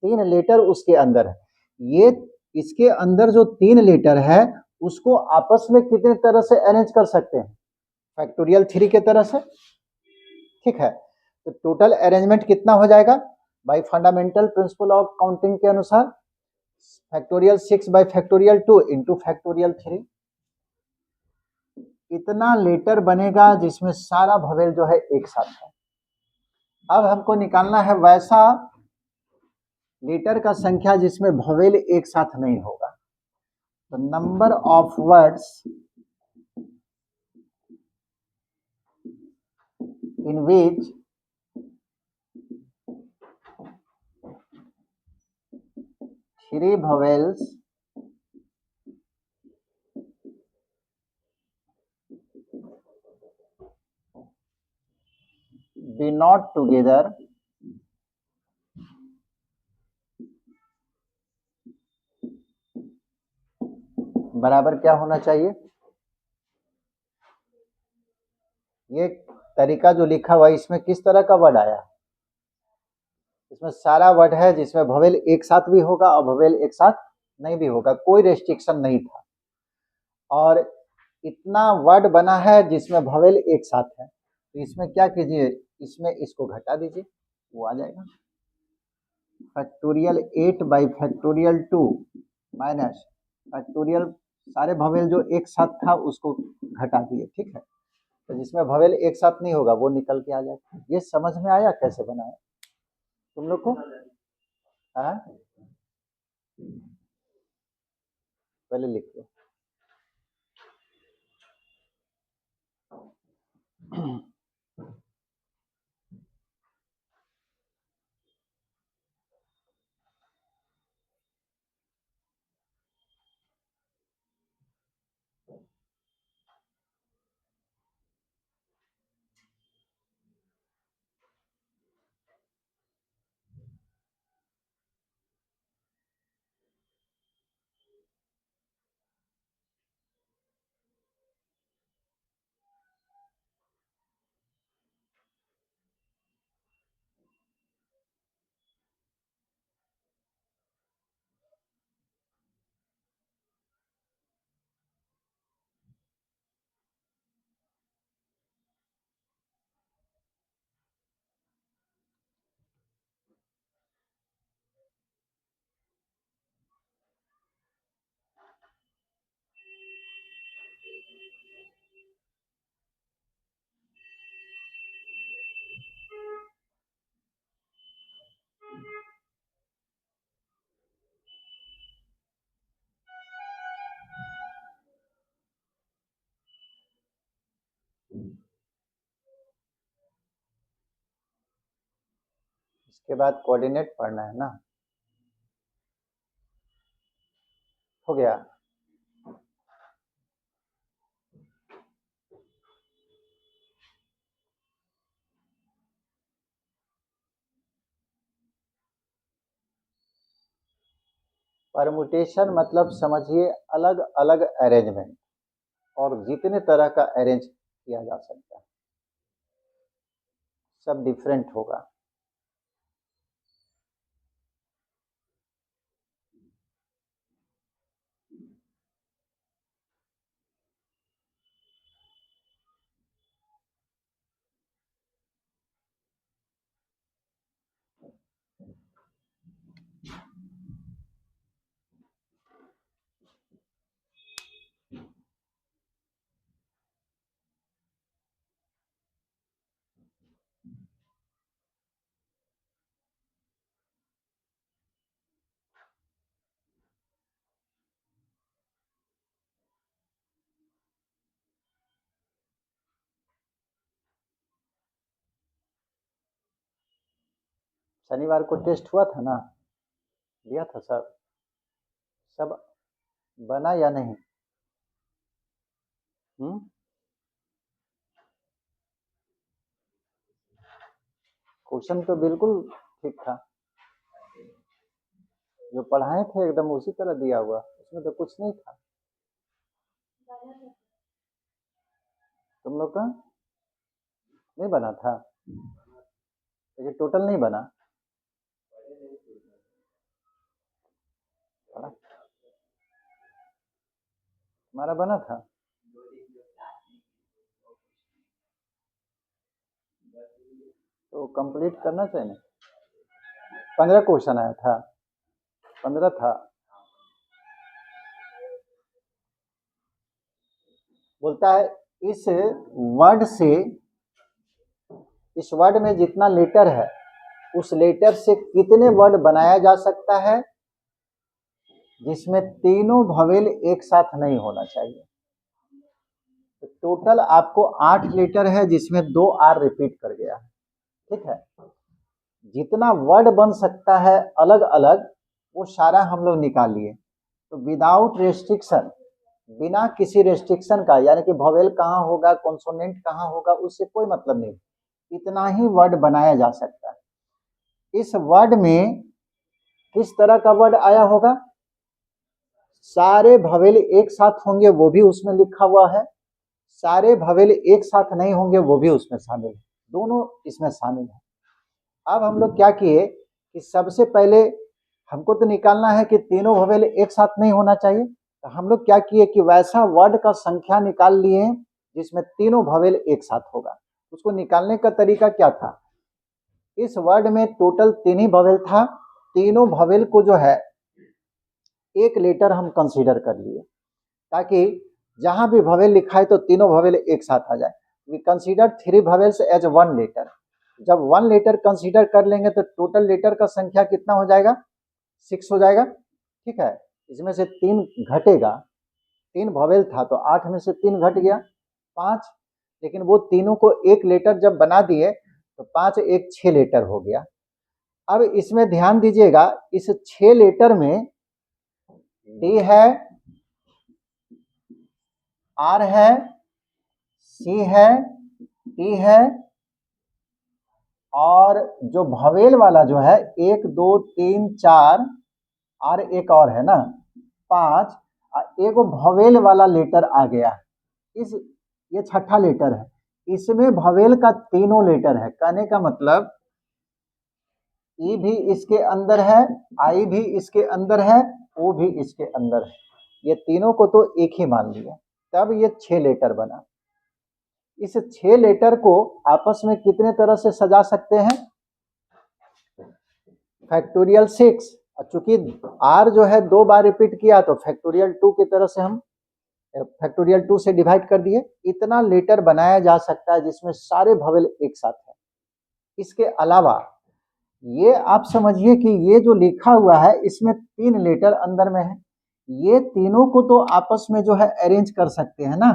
A: 3 लेटर उसके अंदर है। ये इसके अंदर जो 3 लेटर है उसको आपस में कितने तरह से अरेंज कर सकते हैं, फैक्टोरियल 3 के तरह से, ठीक है। तो टोटल अरेंजमेंट कितना हो जाएगा, bye fundamental principle of counting के अनुसार factorial 6 bye factorial 2 into factorial 3, इतना लेटर बनेगा जिसमें सारा भवेल जो है एक साथ है। अब हमको निकालना है वैसा लेटर का संख्या जिसमें भवेल एक साथ नहीं होगा। तो number of words in which three vowels be not together बराबर क्या होना चाहिए, ये तरीका जो लिखा हुआ है इसमें किस तरह का वर्ड आया, इसमें सारा वर्ड है जिसमें भवेल एक साथ भी होगा और भवेल एक साथ नहीं भी होगा, कोई रेस्ट्रिक्शन नहीं था, और इतना वर्ड बना है जिसमें भवेल एक साथ है। तो इसमें क्या कीजिए, इसमें इसको घटा दीजिए, वो आ जाएगा factorial 8 by factorial 2 minus factorial सारे भवेल जो एक साथ था उसको घटा दिए, ठीक है। तो जिसमें भवेल एक साथ नहीं होगा वो निकल के आ जाएगा। ये समझ में आया कैसे बनाया तुम लोग को? हाँ, पहले लिख लो। इसके बाद कोऑर्डिनेट पढ़ना है ना। हो गया। परमुटेशन मतलब समझिए अलग अलग अरेंजमेंट, और जितने तरह का अरेंज किया जा सकता है सब डिफरेंट होगा। शनिवार को टेस्ट हुआ था ना, दिया था सब, सब बना या नहीं? क्वेश्चन तो बिल्कुल ठीक था, जो पढ़ाए थे एकदम उसी तरह दिया हुआ, उसमें तो कुछ नहीं था। तुम लोग का नहीं बना था, लेकिन टोटल नहीं बना। हमारा बना था। तो कंप्लीट करना चाहिए ना। 15 क्वेश्चन आया था, 15 था। बोलता है इस वर्ड से, इस वर्ड में जितना लेटर है उस लेटर से कितने वर्ड बनाया जा सकता है जिसमें तीनों भवेल एक साथ नहीं होना चाहिए। तो टोटल आपको 8 लेटर है जिसमें 2 आर रिपीट कर गया है, ठीक है। जितना वर्ड बन सकता है अलग अलग वो सारा हम लोग निकाल लिए। तो विदाउट रेस्ट्रिक्शन, बिना किसी रेस्ट्रिक्शन का, यानी कि भवेल कहाँ होगा कॉन्सोनेंट कहाँ होगा उससे कोई मतलब नहीं, इतना ही वर्ड बनाया जा सकता है। इस वर्ड में किस तरह का वर्ड आया होगा, सारे भवेल एक साथ होंगे वो भी उसमें लिखा हुआ है, सारे भवेल एक साथ नहीं होंगे वो भी उसमें शामिल है, दोनों इसमें शामिल है। अब हम लोग क्या किए कि सबसे पहले हमको तो निकालना है कि तीनों भवेल एक साथ नहीं होना चाहिए, तो हम लोग क्या किए कि वैसा वर्ड का संख्या निकाल लिए जिसमें तीनों भवेल एक साथ होगा। उसको निकालने का तरीका क्या था, इस वर्ड में टोटल 3 ही भवेल था, तीनों भवेल को जो है एक लेटर हम कंसीडर कर लिए, ताकि जहां भी भवेल लिखा है तो तीनों भवेल एक साथ आ जाए। We consider 3 vowels as 1 letter. जब 1 लेटर कंसीडर कर लेंगे तो टोटल लेटर का संख्या कितना हो जाएगा, 6 हो जाएगा, ठीक है। इसमें से 3 घटेगा, 3 भवेल था तो 8 में से 3 घट गया 5, लेकिन वो तीनों को एक लेटर जब बना दिए तो 5 1 6 लेटर हो गया। अब इसमें ध्यान दीजिएगा, इस 6 लेटर में डी है, आर है, सी है, टी है, और जो भवेल वाला जो है 1 2 3 4, और एक और है ना 5, एक भवेल वाला लेटर आ गया। इस ये छठा लेटर है, इसमें भवेल का तीनों लेटर है, कहने का मतलब ई भी इसके अंदर है, आई भी इसके अंदर है, ओ भी इसके अंदर है, ये तीनों को तो एक ही मान लिया, तब ये 6 लेटर बना। इस 6 लेटर को आपस में कितने तरह से सजा सकते हैं, फैक्टोरियल 6, चूंकि आर जो है 2 बार रिपीट किया तो फैक्टोरियल 2 की तरह से हम फैक्टोरियल 2 से डिवाइड कर दिए। इतना लेटर बनाया जा सकता है जिसमें सारे भवेल एक साथ हैं। इसके अलावा ये आप समझिए कि ये जो लिखा हुआ है इसमें 3 लेटर अंदर में है, ये तीनों को तो आपस में जो है अरेंज कर सकते हैं ना,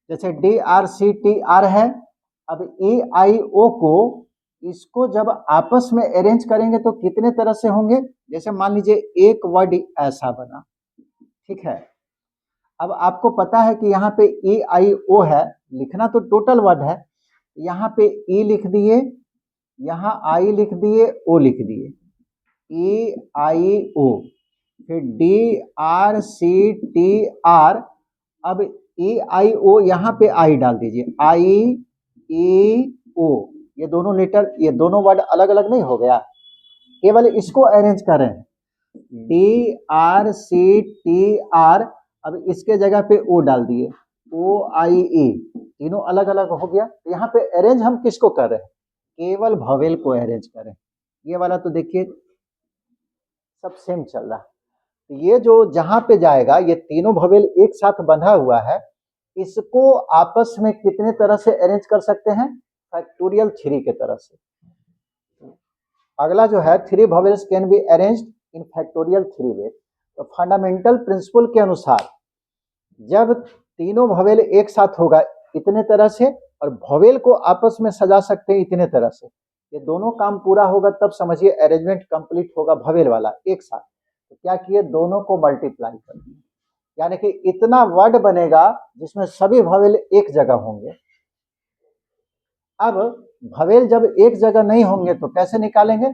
A: जैसे D R C T R है। अब ए आई ओ को, इसको जब आपस में अरेंज करेंगे तो कितने तरह से होंगे? जैसे मान लीजिए एक वर्ड ऐसा बना, ठीक है। अब आपको पता है कि यहाँ पे ए आई ओ है, लिखना तो टोटल वर्ड है। यहाँ पे ई लिख दिए, यहाँ आई लिख दिए, ओ लिख दिए, ए आई ओ, फिर D R C T R. अब ए आई ओ यहाँ पे आई डाल दीजिए, आई ए ओ, ये दोनों लेटर, ये दोनों वर्ड अलग अलग नहीं हो गया, केवल इसको अरेंज करें, D R C T R. अब इसके जगह पे ओ डाल दिए, ओ आई ए, तीनों अलग अलग हो गया। यहाँ पे अरेंज हम किसको कर रहे हैं? केवल भवेल को अरेंज करें। ये वाला तो देखिए सब सेम चल रहा है। तो ये जो जहां पे जाएगा, ये तीनों भवेल एक साथ बंधा हुआ है, इसको आपस में कितने तरह से अरेंज कर सकते हैं? फैक्टोरियल 3 के तरह से। अगला जो है, 3 vowels can be arranged in factorial 3 वे। तो फंडामेंटल प्रिंसिपल के अनुसार जब तीनों भवेल एक साथ होगा इतने तरह से, और भवेल को आपस में सजा सकते हैं इतने तरह से, ये दोनों काम पूरा होगा तब समझिए अरेंजमेंट कंप्लीट होगा भवेल वाला एक साथ। तो क्या किए, दोनों को मल्टीप्लाई कर दिए, यानी कि इतना वर्ड बनेगा जिसमें सभी भवेल एक जगह होंगे। अब भवेल जब एक जगह नहीं होंगे तो कैसे निकालेंगे?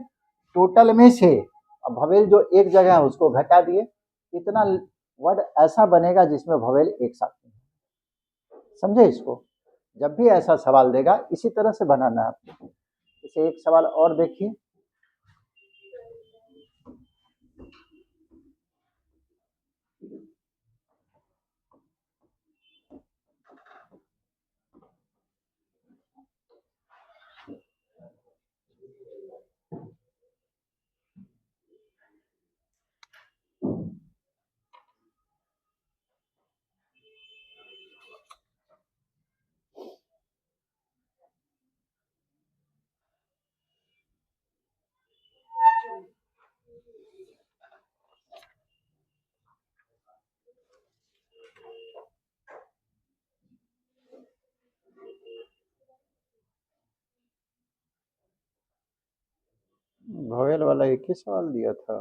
A: टोटल में से अब भवेल जो एक जगह है उसको घटा दिए, इतना वर्ड ऐसा बनेगा जिसमें भवेल एक साथ नहीं। समझे इसको? जब भी ऐसा सवाल देगा इसी तरह से बनाना है आपको। इसे एक सवाल और देखिए, भवेल वाला एक ही सवाल दिया था।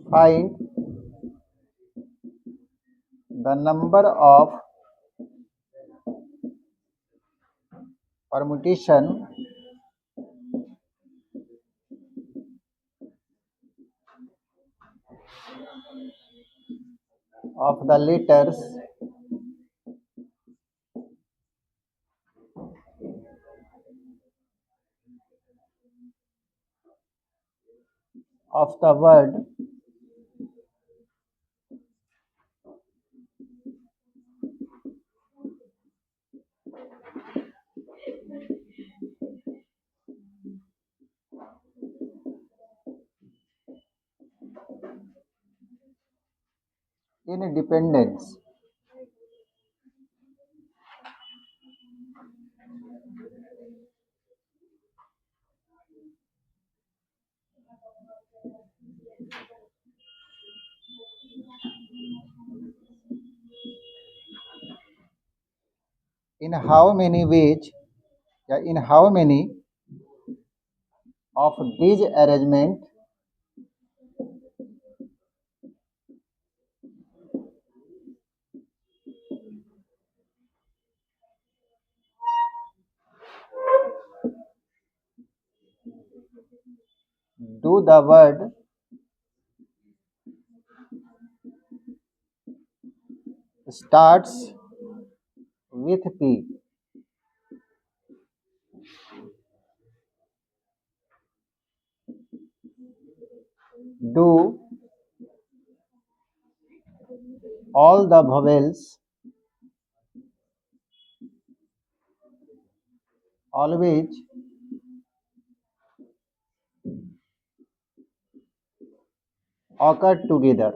A: Find the number of permutation of the letters of the word independence. In how many ways, या in how many of these arrangement do the word starts with P? Do all the vowels always occur together.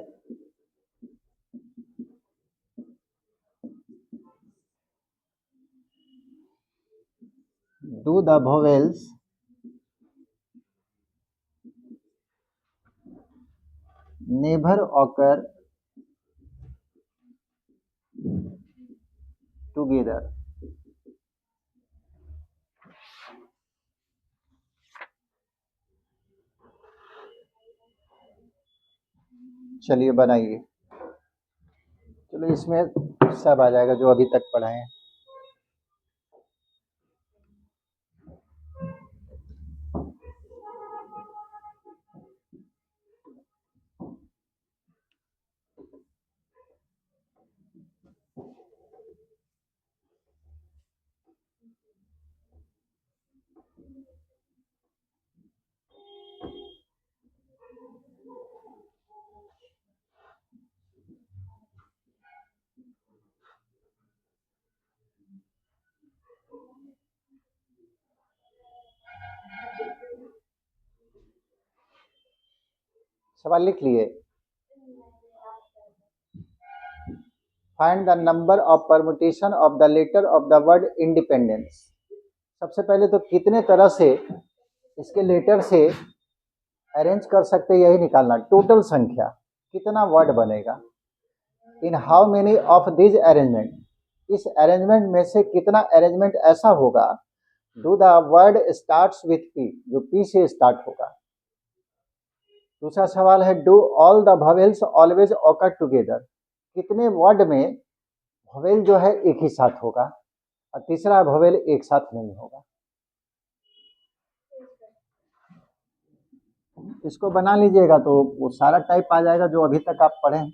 A: Do the vowels never occur together? चलिए बनाइए। चलो इसमें सब आ जाएगा जो अभी तक पढ़ाए हैं। सवाल लिख लिए। Find the number of permutation of the letter of the word independence. सबसे पहले तो कितने तरह से इसके लेटर से अरेंज कर सकते यही निकालना। टोटल संख्या कितना वर्ड बनेगा। इन how many of this arrangement, इस अरेंजमेंट में से कितना अरेंजमेंट ऐसा होगा। Do the word starts with P, जो पी से स्टार्ट होगा। दूसरा सवाल है do all the vowels always occur together, कितने वर्ड में वोवेल जो है एक ही साथ होगा। और तीसरा वोवेल एक साथ नहीं होगा। इसको बना लीजिएगा तो वो सारा टाइप आ जाएगा जो अभी तक आप पढ़े हैं।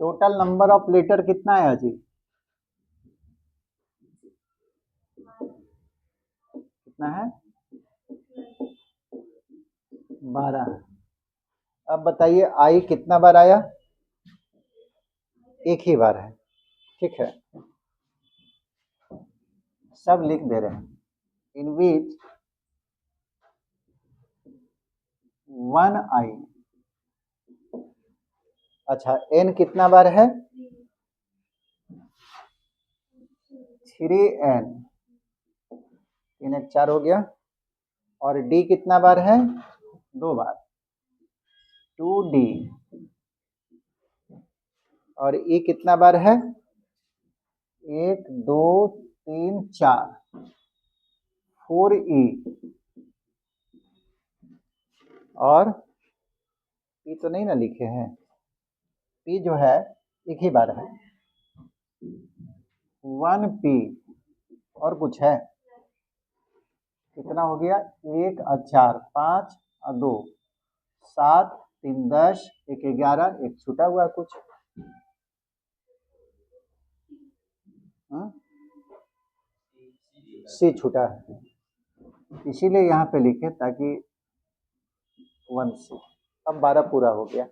A: टोटल नंबर ऑफ लेटर कितना है अजी? कितना है? 12। अब बताइए आई कितना बार आया? एक ही बार है। ठीक है, सब लिख दे रहे हैं। इन विच वन आई। अच्छा एन कितना बार है? 3n, 3 एक 4 हो गया। और डी कितना बार है? 2 बार, 2d। और ई कितना बार है? 1 2 3 4, 4e। और पी तो नहीं ना लिखे हैं, पी जो है एक ही बार है, 1p। और कुछ है? कितना हो गया? 1 और 4 5 और 2 7, 3 10, 1 11, एक छूटा हुआ कुछ। सी छूटा है, इसीलिए यहाँ पे लिखे ताकि 1 से। अब 12 पूरा हो गया।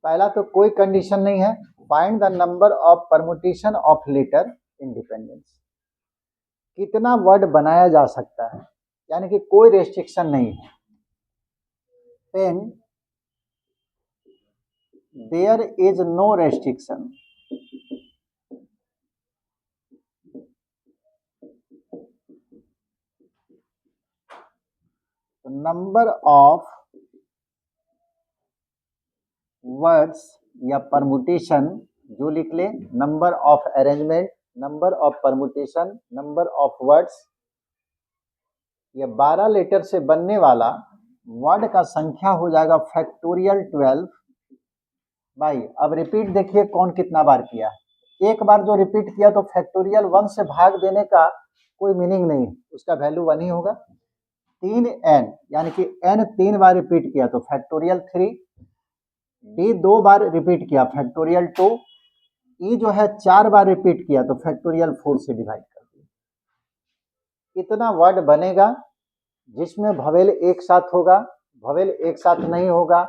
A: पहला तो कोई कंडीशन नहीं है। Find the number of permutation of letter independence, कितना वर्ड बनाया जा सकता है, यानी कि कोई रेस्ट्रिक्शन नहीं है। पेन there is no restriction. Number of words या परमुटेशन जो लिख ले, number of arrangement, number of permutation, number of words ये 12 लेटर से बनने वाला वर्ड का संख्या हो जाएगा फैक्टोरियल 12 भाई। अब रिपीट देखिए कौन कितना बार किया है। एक बार जो रिपीट किया तो फैक्टोरियल 1 से भाग देने का कोई मीनिंग नहीं, उसका वैल्यू 1 ही होगा। 3n यानी कि n 3 बार रिपीट किया तो फैक्टोरियल 3, d 2 बार रिपीट किया फैक्टोरियल 2, e जो है 4 बार रिपीट किया तो फैक्टोरियल 4 से डिवाइड कर दिया। इतना वर्ड बनेगा जिसमें भवेल एक साथ होगा, भवेल एक साथ नहीं होगा,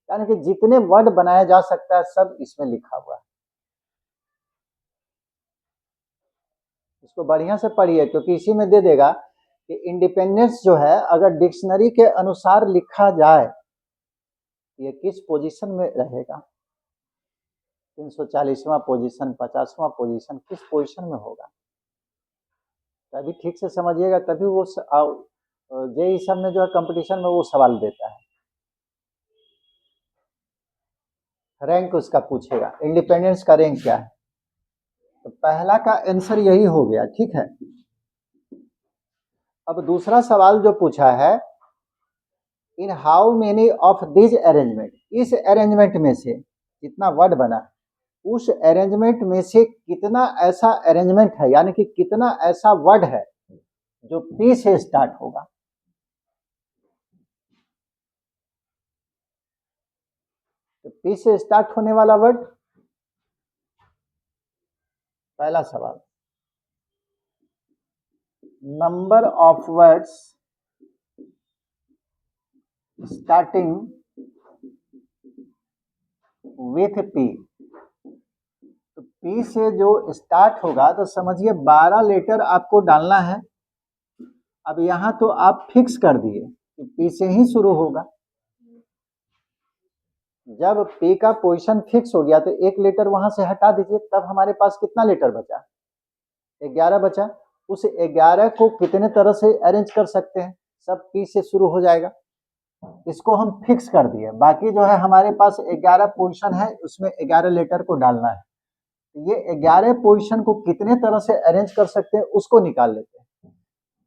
A: यानी कि जितने वर्ड बनाया जा सकता है सब इसमें लिखा हुआ है। इसको बढ़िया से पढ़िए क्योंकि इसी में दे देगा कि इंडिपेंडेंस जो है अगर डिक्शनरी के अनुसार लिखा जाए ये किस पोजीशन में रहेगा, 340वां पोजीशन, 50वां पोजीशन, किस पोजीशन में होगा, तभी ठीक से समझिएगा, तभी वो जेई सब में जो है कंपटीशन में वो सवाल देता है। रैंक उसका पूछेगा, इंडिपेंडेंस का रैंक क्या है, तो पहला का आंसर यही हो गया, ठीक है। अब दूसरा सवाल जो पूछा है, in how many of this arrangement, इस अरेंजमेंट में से जितना वर्ड बना उस अरेंजमेंट में से कितना ऐसा अरेंजमेंट है, यानी कि कितना ऐसा वर्ड है जो पी से स्टार्ट होगा। तो पी से स्टार्ट होने वाला वर्ड, पहला सवाल, number of words starting with P. तो पी से जो स्टार्ट होगा तो समझिए 12 लेटर आपको डालना है। अब यहां तो आप फिक्स कर दिए कि पी से ही शुरू होगा। जब पी का पोजीशन फिक्स हो गया तो एक लेटर वहां से हटा दीजिए, तब हमारे पास कितना लेटर बचा, 11 बचा। उस 11 को कितने तरह से अरेंज कर सकते हैं, सब पी से शुरू हो जाएगा, इसको हम फिक्स कर दिए। बाकी जो है हमारे पास 11 पोजीशन है, उसमें 11 लेटर को डालना है। ये 11 पोजीशन को कितने तरह से अरेंज कर सकते हैं उसको निकाल लेते हैं।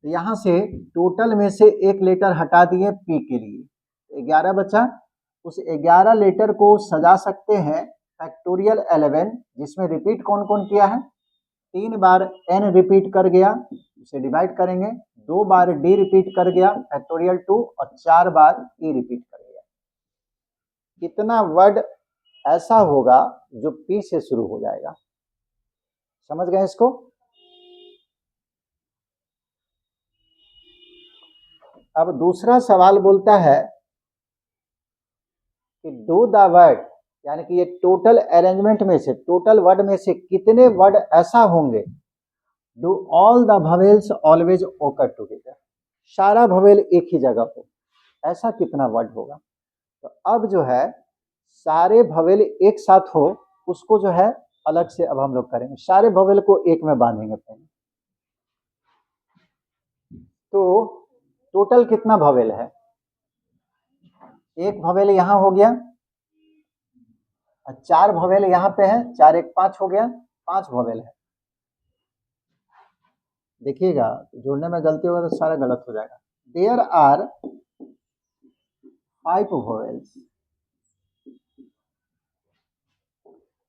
A: तो यहाँ से टोटल में से एक लेटर हटा दिए पी के लिए, 11 बचा। उस 11 लेटर को सजा सकते हैं फैक्टोरियल 11, जिसमें रिपीट कौन कौन किया है, 3 बार n रिपीट कर गया, उसे डिवाइड करेंगे, 2 बार d रिपीट कर गया फैक्टोरियल 2, और 4 बार e रिपीट कर गया। कितना वर्ड ऐसा होगा जो p से शुरू हो जाएगा, समझ गए इसको। अब दूसरा सवाल बोलता है कि डू द वर्ड, यानी कि ये टोटल अरेंजमेंट में से, टोटल वर्ड में से कितने वर्ड ऐसा होंगे, डू ऑल द भवेल्स ऑलवेज ओकर टुगेदर, सारा भवेल एक ही जगह हो, ऐसा कितना वर्ड होगा। तो अब जो है सारे भवेल एक साथ हो उसको जो है अलग से अब हम लोग करेंगे, सारे भवेल को एक में बांधेंगे पहले। तो टोटल कितना भवेल है, एक भवेल यहां हो गया, 4 भवेल यहाँ पे है, 4 1 5 हो गया, 5 भवेल है। देखिएगा जोड़ने में गलती होगा तो सारा गलत हो जाएगा। देयर आर 5 भवेल्स,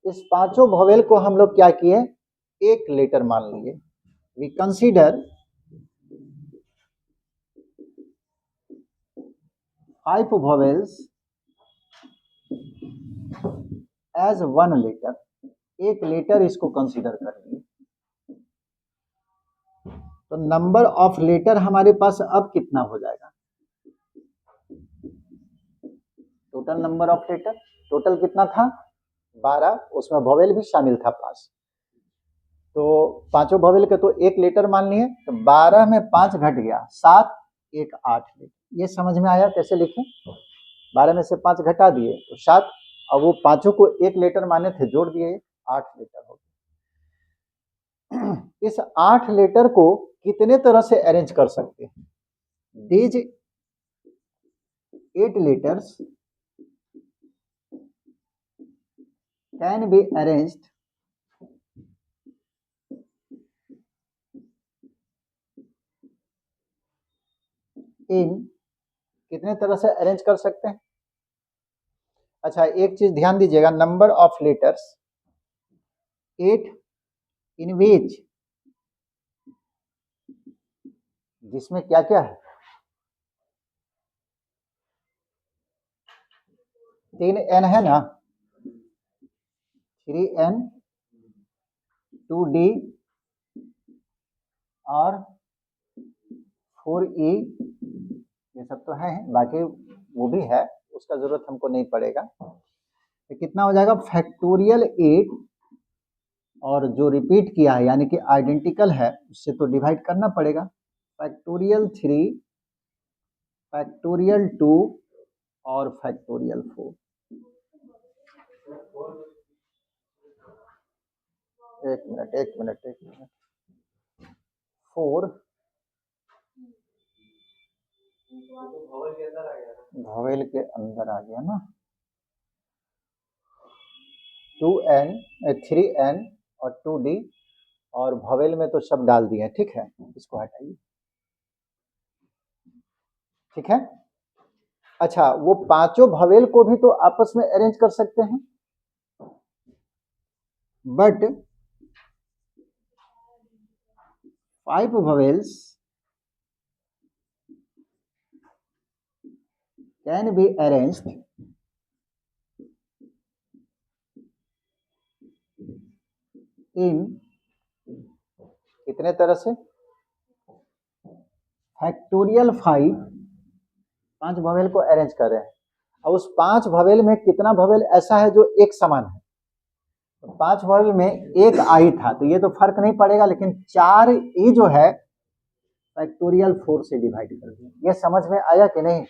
A: इस पांचों भवेल को हम लोग क्या किए, एक लेटर मान लिए। वी कंसीडर 5 भवेल्स एज 1 लेटर, एक लेटर इसको कंसीडर कर लिए। तो नंबर ऑफ लेटर हमारे पास अब कितना हो जाएगा, total number of letter, total कितना था 12, उसमें भवेल भी शामिल था 5, तो पांचों भवेल के तो एक लेटर मान लिए, तो 12 में 5 घट गया, 7 1 8 लेटर। ये समझ में आया कैसे लिखें, 12 में से 5 घटा दिए तो 7, और वो पांचों को एक लेटर माने थे, जोड़ दिए 8 लेटर हो गए। इस 8 लेटर को कितने तरह से अरेंज कर सकते हैं, these 8 letters can be arranged in कितने तरह से अरेंज कर सकते हैं? अच्छा, एक चीज ध्यान दीजिएगा, number of letters 8 in which, जिसमें क्या क्या है? 3n है ना, 3n, 2d और 4e, ये सब तो है, बाकी वो भी है, उसका जरूरत हमको नहीं पड़ेगा। तो कितना हो जाएगा? फैक्टोरियल 8 और जो रिपीट किया है यानी कि आइडेंटिकल है उससे तो डिवाइड करना पड़ेगा। फैक्टोरियल 3, फैक्टोरियल 2 और फैक्टोरियल 4। एक मिनट 4 भवेल के अंदर आ गया ना, 2n 3n और 2d, और भवेल में तो सब डाल दिए, ठीक है, इसको हटाइए, ठीक है। अच्छा, वो पांचों भवेल को भी तो आपस में अरेंज कर सकते हैं, but 5 vowels can be arranged in कितने तरह से? फैक्टोरियल 5, 5 भवेल को अरेंज कर रहे हैं। और उस 5 भवेल में कितना भवेल ऐसा है जो एक समान है? तो 5 भवेल में एक आई था तो ये तो फर्क नहीं पड़ेगा, लेकिन 4 ई जो है फैक्टोरियल 4 से डिवाइड कर दिया। ये समझ में आया कि नहीं?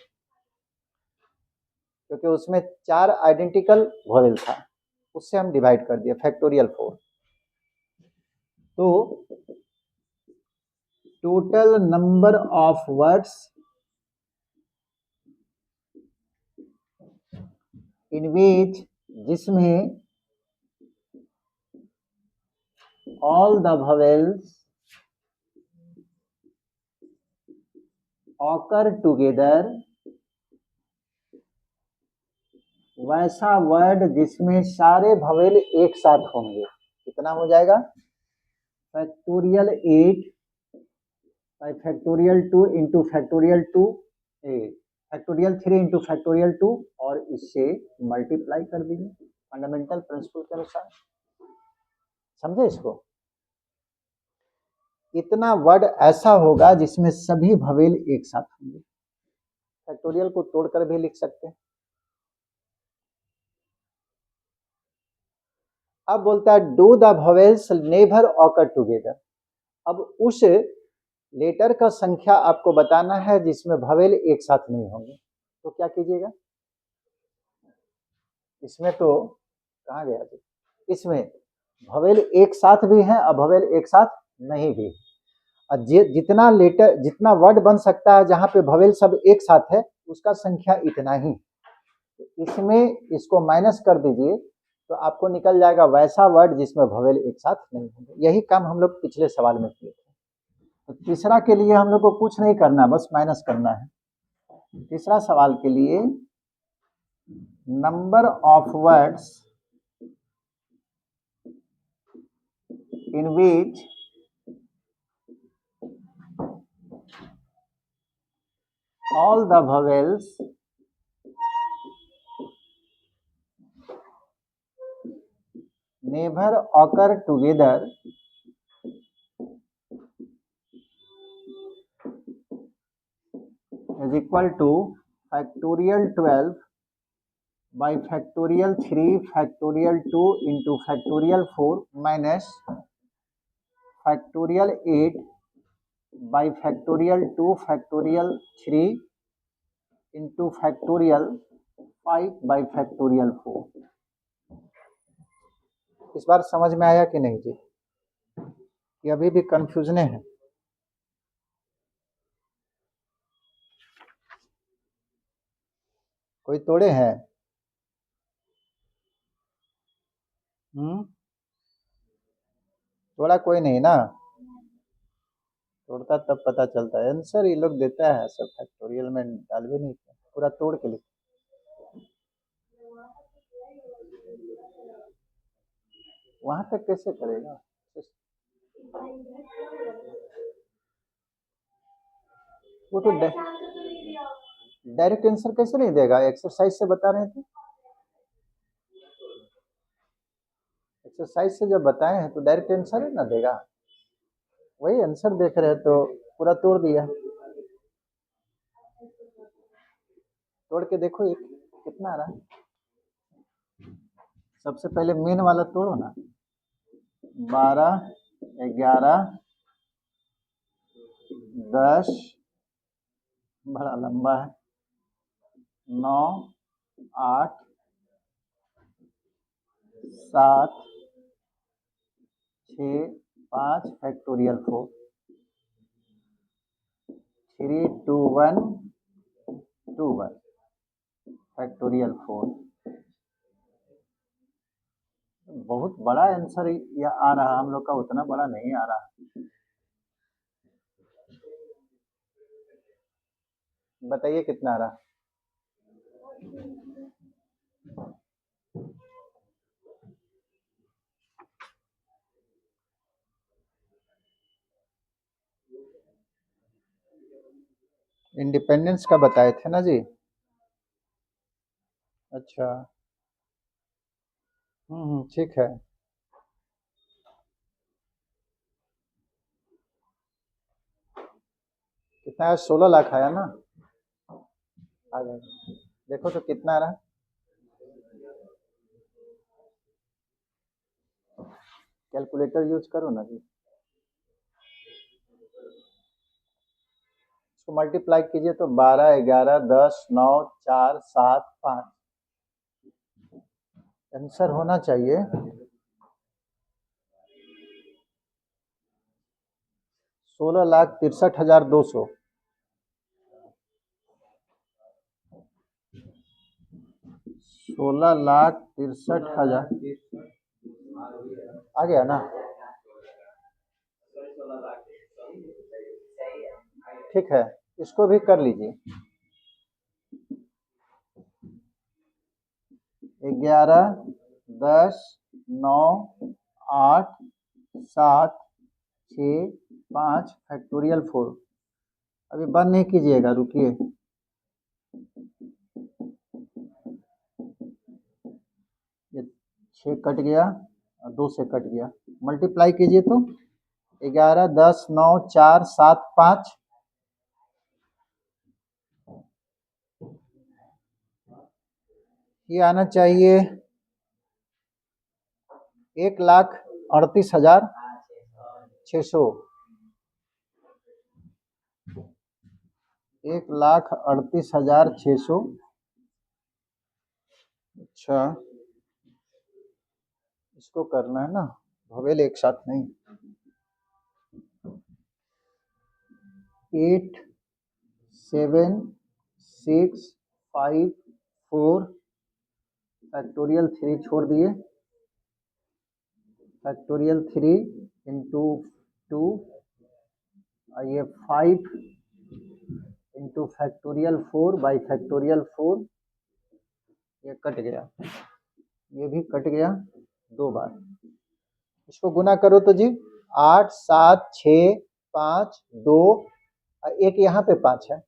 A: क्योंकि उसमें 4 आइडेंटिकल वॉवेल था, उससे हम डिवाइड कर दिया फैक्टोरियल 4। तो total number of words in which, जिसमें all the vowels occur together, वैसा वर्ड जिसमें सारे भवेल एक साथ होंगे। कितना हो जाएगा? Factorial 8 by factorial 2 into factorial 2, factorial 3 into factorial 2, और इससे मल्टीप्लाई कर दीजिए फंडामेंटल प्रिंसिपल के अनुसार। समझे इसको? इतना वर्ड ऐसा होगा जिसमें सभी भवेल एक साथ होंगे। फैक्टोरियल को तोड़कर भी लिख सकते हैं। अब बोलता है do the vowels never occur together. अब उस लेटर का संख्या आपको बताना है जिसमें भवेल एक साथ नहीं होंगे, तो क्या कीजिएगा? इसमें तो कहाँ गया जी? इसमें भवेल एक साथ भी हैं और भवेल एक साथ नहीं भी। और जितना लेटर, जितना वर्ड बन सकता है जहाँ पे भवेल सब एक साथ है, उसका संख्या इतना ही। इसमें इसको माइनस कर दीजिए तो आपको निकल जाएगा वैसा वर्ड जिसमें भवेल एक साथ नहीं होंगे। यही काम हम लोग पिछले सवाल में किए थे। तो तीसरा के लिए हम लोग को कुछ नहीं करना, बस माइनस करना है। तीसरा सवाल के लिए number of words in which all the vowels never occur together is equal to factorial 12 by factorial 3 factorial 2 into factorial 4 minus factorial 8 by factorial 2 factorial 3 into factorial 5 by factorial 4। इस बार समझ में आया कि नहीं जी? ये अभी भी कंफ्यूजन है? कोई तोड़े हैं? तोड़ा कोई नहीं ना? तोड़ता तब पता चलता है आंसर, ये लोग देता है सब फैक्टोरियल में डाल भी नहीं किया, पूरा तोड़ के लिख। वहां तक कैसे करेगा? वो तो डायरेक्ट आंसर कैसे नहीं देगा? एक्सरसाइज से बता रहे थे, एक्सरसाइज से जब बताए हैं तो डायरेक्ट आंसर ही ना देगा। वही आंसर देख रहे तो पूरा तोड़ दिया। तोड़ के देखो एक कितना आ रहा है। सबसे पहले मेन वाला तोड़ो ना। 12, 11, 10, बड़ा लंबा है, 9, 8, 7, 6, 5 फैक्टोरियल 4, 3, 2, 1, 2, 1 फैक्टोरियल 4। बहुत बड़ा आंसर यह आ रहा, हम लोग का उतना बड़ा नहीं आ रहा। बताइए कितना आ रहा? इंडिपेंडेंस का बताए थे ना जी। अच्छा, ठीक है। कितना है? 16 लाख आया ना? आ गया। देखो तो कितना आ रहा है। कैलकुलेटर यूज करो ना जी, इसको मल्टीप्लाई कीजिए तो 12, 11, 10, 9, 4, 7, 5 आंसर होना चाहिए 16,63,200। 16,63,000 आ गया ना? ठीक है, इसको भी कर लीजिए। 11, 10, 9, 8, 7, 6, 5 फैक्टोरियल 4। अभी बंद नहीं कीजिएगा, रुकिए। ये 6 कट गया और 2 से कट गया, मल्टीप्लाई कीजिए तो 11, 10, 9, 4, 7, 5 ये आना चाहिए 1,38,600। 1,38,600। अच्छा, इसको करना है ना, भवेल एक साथ नहीं। 8, 7, 6, 5, 4 फैक्टोरियल 3 छोड़ दिए, फैक्टोरियल 3 इंटू 2, ये 5 इंटू फैक्टोरियल 4 बाई फैक्टोरियल 4। ये कट गया, ये भी कट गया 2 बार। इसको गुना करो तो जी 8, 7, 6, 5, 2 और एक यहाँ पे 5 है।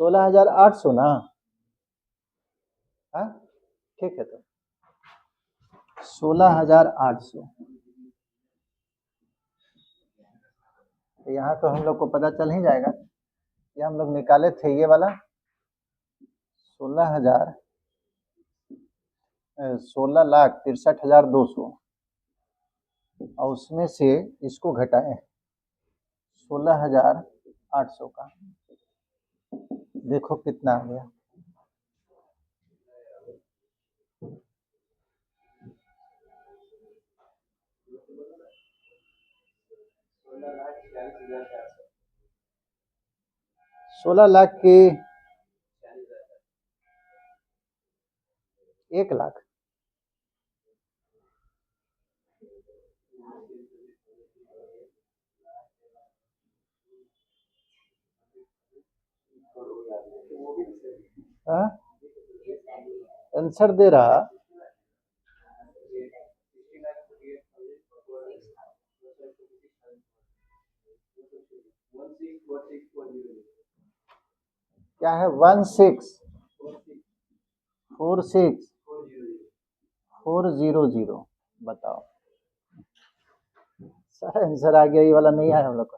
A: 16,800 ना? हाँ ठीक है, तो 16,800। तो यहाँ तो हम लोग को पता चल ही जाएगा, ये हम लोग निकाले थे ये वाला 16,63,200 और उसमें से इसको घटाए 16,800 का, देखो कितना आ गया। सोलह लाख के 1 लाख आंसर दे रहा। क्या है? 1646400। बताओ सर, आंसर आ गया। ये वाला नहीं आया हम लोग को।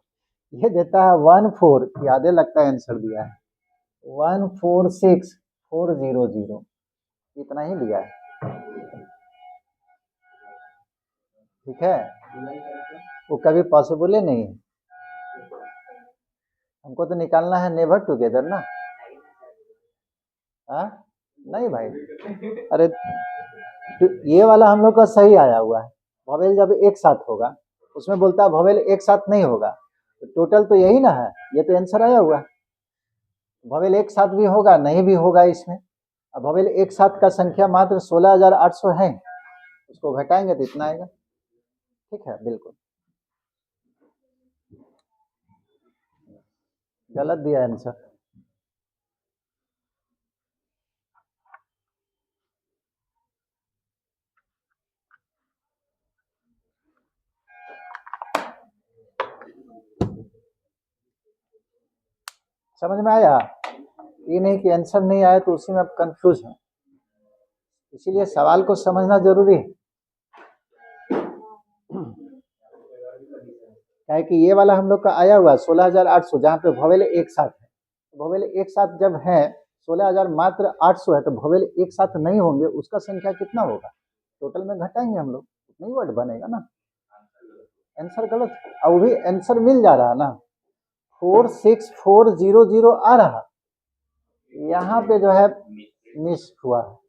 A: ये देता है 14, यादें लगता है आंसर दिया है 146400। इतना ही लिया है। ठीक है, वो कभी पॉसिबल ही नहीं है। हमको तो निकालना है नेवर टुगेदर ना। हाँ नहीं भाई, अरे तो ये वाला हम लोग का सही आया हुआ है। वोवेल जब एक साथ होगा, उसमें बोलता है वोवेल एक साथ नहीं होगा, तो टोटल तो यही ना है। ये तो आंसर आया हुआ है। वोवेल एक साथ भी होगा, नहीं भी होगा इसमें। अब वोवेल एक साथ का संख्या मात्र 16,800 है, उसको घटाएंगे तो इतना आएगा। ठीक है, बिल्कुल गलत दिया आंसर। समझ में आया? ये नहीं कि आंसर नहीं आया तो उसी में आप कंफ्यूज हैं, इसीलिए सवाल को समझना जरूरी है। क्या है कि ये वाला हम लोग का आया हुआ 16,800, जहाँ पे वोवेल एक साथ है। वोवेल एक साथ जब है 16,000 मात्र 800 है, तो वोवेल एक साथ नहीं होंगे, उसका संख्या कितना होगा? टोटल में घटाएंगे हम लोग, उतना ही वर्ड बनेगा ना। आंसर गलत है, और वो भी आंसर मिल जा रहा ना, 46400 आ रहा। यहाँ पे जो है मिस हुआ है।